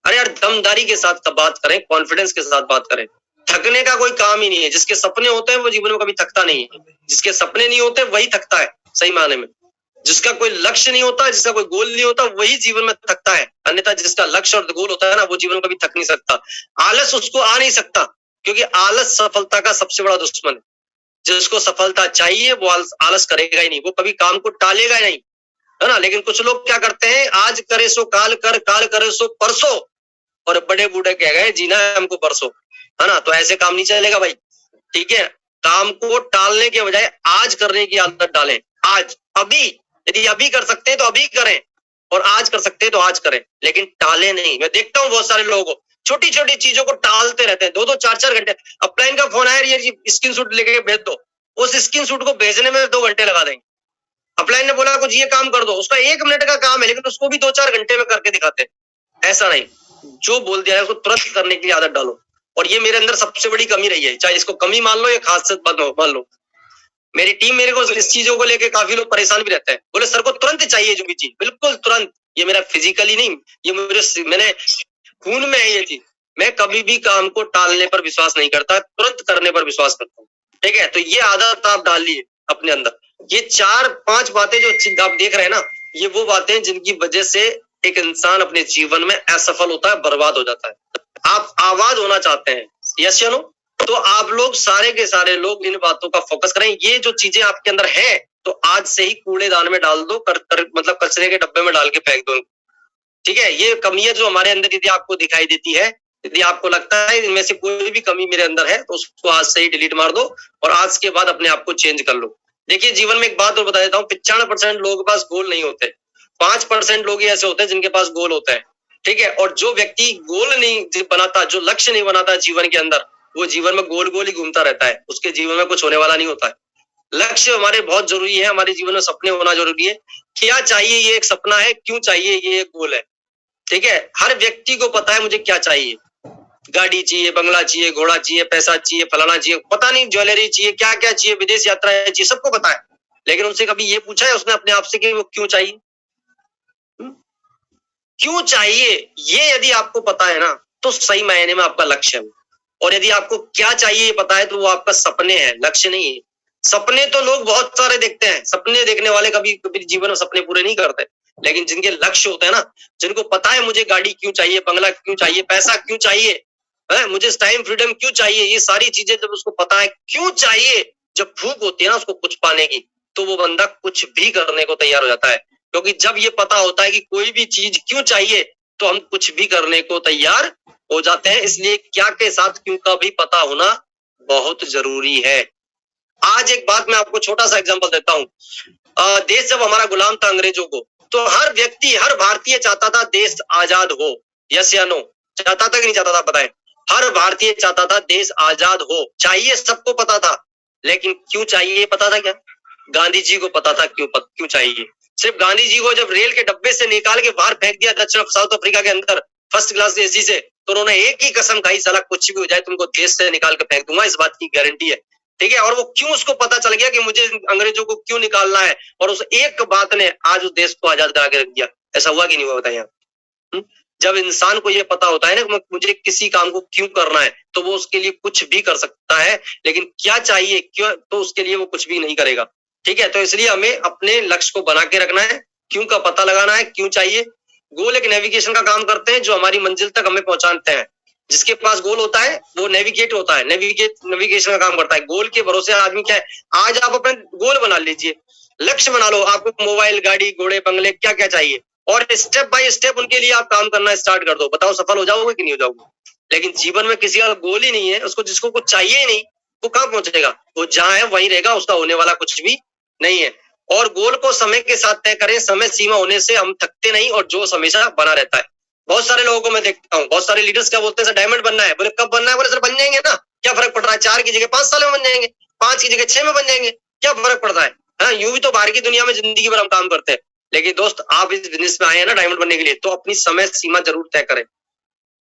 S1: अरे यार दमदारी के साथ बात करें, कॉन्फिडेंस के साथ बात करें। थकने का कोई काम ही नहीं है। जिसके सपने होते हैं वो जीवन में कभी थकता नहीं है, जिसके सपने नहीं होते वही थकता है सही मायने में। जिसका कोई लक्ष्य नहीं होता, जिसका कोई गोल नहीं होता, वही जीवन में थकता है। अन्यथा जिसका लक्ष्य और गोल होता है ना, वो जीवन में कभी थक नहीं सकता। आलस उसको आ नहीं सकता, क्योंकि आलस सफलता का सबसे बड़ा दुश्मन है। जिसको सफलता चाहिए वो आलस करेगा ही नहीं, वो कभी काम को टालेगा ही नहीं, है ना। लेकिन कुछ लोग क्या करते हैं, आज करे सो काल कर, काल करे सो परसों, और बड़े बूढ़े कह गए जीना है हमको परसों, है ना। तो ऐसे काम नहीं चलेगा भाई। ठीक है, काम को टालने के बजाय आज करने की आदत डालें। आज, अभी, यदि अभी कर सकते हैं तो अभी करें, और आज कर सकते हैं तो आज करें, लेकिन टाले नहीं। मैं देखता हूँ बहुत सारे लोगों को छोटी छोटी चीजों को टालते रहते हैं, 2-2 4-4 घंटे। अपलाइन का फोन आया, ये स्क्रीन शॉट लेके भेज दो, उस स्क्रीन शॉट को भेजने में 2 घंटे लगा देंगे। अपलाइन ने बोला कुछ ये काम कर दो, उसका 1 मिनट का काम है, लेकिन उसको भी 2-4 घंटे में करके दिखाते हैं। ऐसा नहीं, जो बोल दिया है उसको तुरंत करने की आदत डालो। और ये मेरे अंदर सबसे बड़ी कमी रही है, चाहे इसको कमी मान लो या खासियत मान लो। मेरी टीम मेरे को इस चीजों को लेके काफी लोग परेशान भी रहते हैं, बोले सर को तुरंत चाहिए जो भी चीज, बिल्कुल तुरंत। ये मेरा फिजिकली नहीं, ये मैंने खून में है ये चीज। मैं कभी भी काम को टालने पर विश्वास नहीं करता, तुरंत करने पर विश्वास करता हूँ। ठीक है, तो ये आदत आप डालिए अपने अंदर। ये 4-5 बातें जो आप देख रहे हैं ना, ये वो बातें जिनकी वजह से एक इंसान अपने जीवन में असफल होता है, बर्बाद हो जाता है। आप आबाद होना चाहते हैं, यस या नो? तो आप लोग सारे के सारे लोग इन बातों का फोकस करें। ये जो चीजें आपके अंदर है, तो आज से ही कूड़ेदान में डाल दो, मतलब कचरे के डब्बे में डाल के फेंक दो। ठीक है, ये कमियां जो हमारे अंदर यदि आपको दिखाई देती है, यदि आपको लगता है इनमें से कोई भी कमी मेरे अंदर है, तो उसको आज से ही डिलीट मार दो, और आज के बाद अपने आप को चेंज कर लो। देखिए जीवन में एक बात और बता देता हूँ, 95% लोगों के पास गोल नहीं होते, 5% लोग ही ऐसे होते हैं जिनके पास गोल होता है। ठीक है, और जो व्यक्ति गोल नहीं बनाता, जो लक्ष्य नहीं बनाता जीवन के अंदर, वो जीवन में गोल गोल ही घूमता रहता है, उसके जीवन में कुछ होने वाला नहीं होता है। लक्ष्य हमारे बहुत जरूरी है, हमारे जीवन में सपने होना जरूरी है। क्या चाहिए ये एक सपना है, क्यों चाहिए ये एक गोल है। ठीक है, हर व्यक्ति को पता है मुझे क्या चाहिए, गाड़ी चाहिए, बंगला चाहिए, घोड़ा चाहिए, पैसा चाहिए, फलाना चाहिए, पता नहीं ज्वेलरी चाहिए, क्या क्या चाहिए, विदेश यात्रा चाहिए, सबको पता है। लेकिन उनसे कभी ये पूछा है उसने अपने आप से कि वो क्यों चाहिए? क्यों चाहिए, ये यदि आपको पता है ना, तो सही मायने में आपका लक्ष्य है। और यदि आपको क्या चाहिए ये पता है, तो वो आपका सपने हैं, लक्ष्य नहीं है। सपने तो लोग बहुत सारे देखते हैं, सपने देखने वाले कभी कभी जीवन में सपने पूरे नहीं करते। लेकिन जिनके लक्ष्य होते हैं ना, जिनको पता है मुझे गाड़ी क्यों चाहिए, बंगला क्यों चाहिए, पैसा क्यों चाहिए, मुझे टाइम फ्रीडम क्यों चाहिए, ये सारी चीजें जब उसको पता है क्यों चाहिए, जब भूख होती है ना उसको कुछ पाने की, तो वो बंदा कुछ भी करने को तैयार हो जाता है। क्योंकि जब ये पता होता है कि कोई भी चीज क्यों चाहिए, तो हम कुछ भी करने को तैयार हो जाते हैं। इसलिए क्या के साथ क्यों का भी पता होना बहुत जरूरी है। आज एक बात मैं आपको छोटा सा एग्जांपल देता हूँ। देश जब हमारा गुलाम था अंग्रेजों को, तो हर व्यक्ति, हर भारतीय चाहता था देश आजाद हो, यस या नो? चाहता था कि नहीं चाहता था? बताएं। हर भारतीय चाहता था देश आजाद हो, चाहिए, सबको पता था। लेकिन क्यों चाहिए पता था क्या? गांधी जी को पता था क्यों चाहिए। सिर्फ गांधी जी को जब रेल के डब्बे से निकाल के बाहर फेंक दिया दक्षिण साउथ अफ्रीका के अंदर फर्स्ट क्लास एसी से, तो उन्होंने एक ही कसम खाई, साला कुछ भी हो जाए तुमको देश से निकाल के फेंक दूंगा, इस बात की गारंटी है। ठीक है, और वो क्यों, उसको पता चल गया कि मुझे अंग्रेजों को क्यों निकालना है, और उस एक बात ने आज उस देश को आजाद करा के रख दिया। ऐसा हुआ कि नहीं हुआ बताइए आप? जब इंसान को ये पता होता है ना कि मुझे किसी काम को क्यों करना है, तो वो उसके लिए कुछ भी कर सकता है। लेकिन क्या चाहिए क्यों, तो उसके लिए वो कुछ भी नहीं करेगा। ठीक है, तो इसलिए हमें अपने लक्ष्य को बना के रखना है, क्यों का पता लगाना है, क्यों चाहिए। गोल एक नेविगेशन का काम करते हैं, जो हमारी मंजिल तक हमें पहुंचाते हैं। जिसके पास गोल होता है वो नेविगेट होता है, नेविगेशन का काम करता है। गोल के भरोसे आदमी क्या है, आज आप अपने गोल बना लीजिए, लक्ष्य बना लो, आपको मोबाइल, गाड़ी, घोड़े, बंगले क्या क्या चाहिए, और स्टेप बाय स्टेप उनके लिए आप काम करना स्टार्ट कर दो। बताओ सफल हो जाओगे कि नहीं हो जाओगे? लेकिन जीवन में किसी का गोल ही नहीं है, उसको जिसको कुछ चाहिए ही नहीं, वो कहाँ पहुंचेगा? वो जहाँ है वहीं रहेगा, उसका होने वाला कुछ भी नहीं है। और गोल को समय के साथ तय करें, समय सीमा होने से हम थकते नहीं और जोश हमेशा बना रहता है। बहुत सारे लोगों को मैं देखता हूँ, बहुत सारे लीडर्स क्या बोलते हैं, सर डायमंड बनना है। बोले कब बनना है? बोले सर बन जाएंगे ना, क्या फर्क पड़ रहा है? 4 की जगह 5 साल में बन जाएंगे, 5 की जगह 6 में बन जाएंगे, क्या फर्क पड़ता है? हाँ, यूं भी तो बाहर की दुनिया में जिंदगी भर हम काम करते हैं। लेकिन दोस्त, आप इस बिजनेस में आए हैं ना डायमंड बनने के लिए, तो अपनी समय सीमा जरूर तय करें।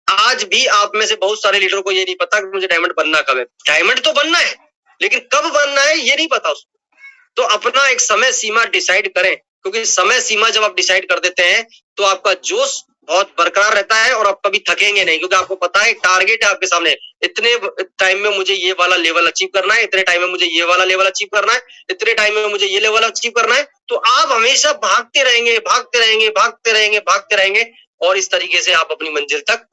S1: आज भी आप में से बहुत सारे लीडरों को ये नहीं पता कि मुझे डायमंड बनना कब है। डायमंड तो बनना है, लेकिन कब बनना है ये नहीं पता उसको। तो अपना एक समय सीमा डिसाइड करें, क्योंकि समय सीमा जब आप डिसाइड कर देते हैं तो आपका जोश बहुत बरकरार रहता है और आप कभी थकेंगे नहीं, क्योंकि आपको पता है टारगेट है आपके सामने, इतने टाइम में मुझे ये वाला लेवल अचीव करना है, इतने टाइम में मुझे ये वाला लेवल अचीव करना है, इतने टाइम में मुझे ये लेवल अचीव करना है। तो आप हमेशा भागते रहेंगे, भागते रहेंगे, भागते रहेंगे, भागते रहेंगे, और इस तरीके से आप अपनी मंजिल तक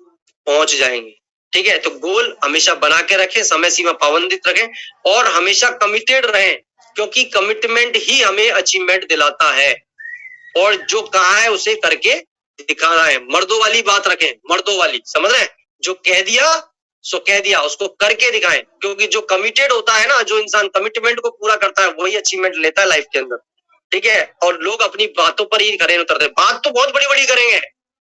S1: पहुंच जाएंगे। ठीक है, तो गोल हमेशा बना के रखें, समय सीमा पाबंदित रखें और हमेशा कमिटेड रहें, क्योंकि कमिटमेंट ही हमें अचीवमेंट दिलाता है। और जो कहा है उसे करके दिखाना है। मर्दों वाली बात रखें, मर्दों वाली, समझ रहे हैं? जो कह दिया सो कह दिया, उसको करके दिखाएं, क्योंकि जो कमिटेड होता है ना, जो इंसान कमिटमेंट को पूरा करता है, वही अचीवमेंट लेता है लाइफ के अंदर। ठीक है, और लोग अपनी बातों पर ही खड़े उतरते हैं। बात तो बहुत बड़ी बड़ी करेंगे,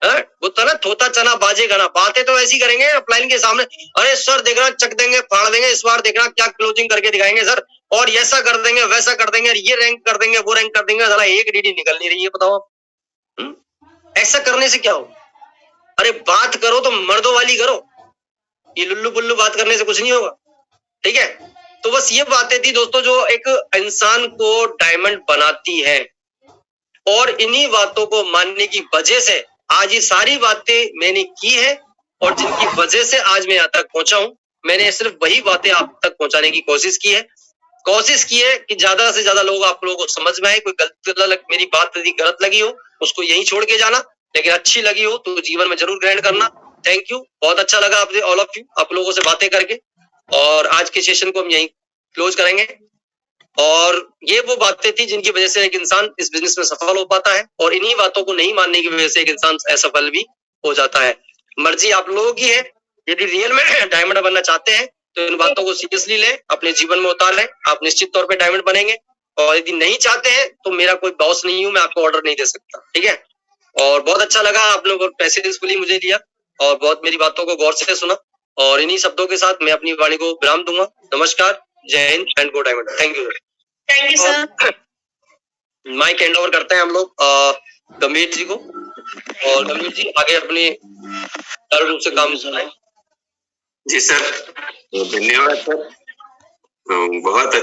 S1: वो तो ना थोता चना बाजे गाना, बातें तो ऐसी करेंगे अपलाइन के सामने, अरे सर देखना चक देंगे, फाड़ देंगे, इस बार देखना क्या क्लोजिंग करके दिखाएंगे सर, और ऐसा कर देंगे, वैसा कर देंगे, ये रैंक कर देंगे, वो रैंक कर देंगे। जरा एक डीडी निकल नहीं रही है, बताओ आप। ऐसा करने से क्या हो? अरे बात करो तो मर्दों वाली करो, ये लुल्लू पुल्लू बात करने से कुछ नहीं होगा। ठीक है, तो बस ये बातें थी दोस्तों जो एक इंसान को डायमंड बनाती है, और इन्हीं बातों को मानने की वजह से आज ये सारी बातें मैंने की है, और जिनकी वजह से आज मैं यहाँ तक पहुंचा हूं। मैंने सिर्फ वही बातें आप तक पहुंचाने की कोशिश की है कि ज्यादा से ज्यादा लोग आप लोगों को समझ में आए। कोई गलत मेरी बात यदि गलत लगी हो उसको यहीं छोड़ के जाना, लेकिन अच्छी लगी हो तो जीवन में जरूर ग्रहण करना। थैंक यू, बहुत अच्छा लगा आपसे, ऑल ऑफ यू, आप लोगों से बातें करके। और आज के सेशन को हम यहीं क्लोज करेंगे। और ये वो बातें थी जिनकी वजह से एक इंसान इस बिजनेस में सफल हो पाता है, और इन्हीं बातों को नहीं मानने की वजह से एक इंसान असफल भी हो जाता है। मर्जी आप लोगों की है, यदि रियल में डायमंड बनना चाहते हैं तो इन बातों को सीरियसली लें, अपने जीवन में उतारें, आप निश्चित तौर पे डायमंड बनेंगे। और यदि नहीं चाहते हैं तो मेरा कोई बॉस नहीं हूं, मैं आपको ऑर्डर नहीं दे सकता। ठीक है, और बहुत अच्छा लगा आप लोगों पैसेंसफुली मुझे दिया और बहुत मेरी बातों को गौर से सुना। और इन्हीं शब्दों के साथ मैं अपनी वाणी को विराम दूंगा। नमस्कार, जय हिंद and go diamond. Thank you, thank you sir. Mike hand over करते हैं हम लोग गंभीर जी को, और गंभीर जी आगे अपने सरल रूप से काम सुनाएं।
S2: जी सर, धन्यवाद सर, बहुत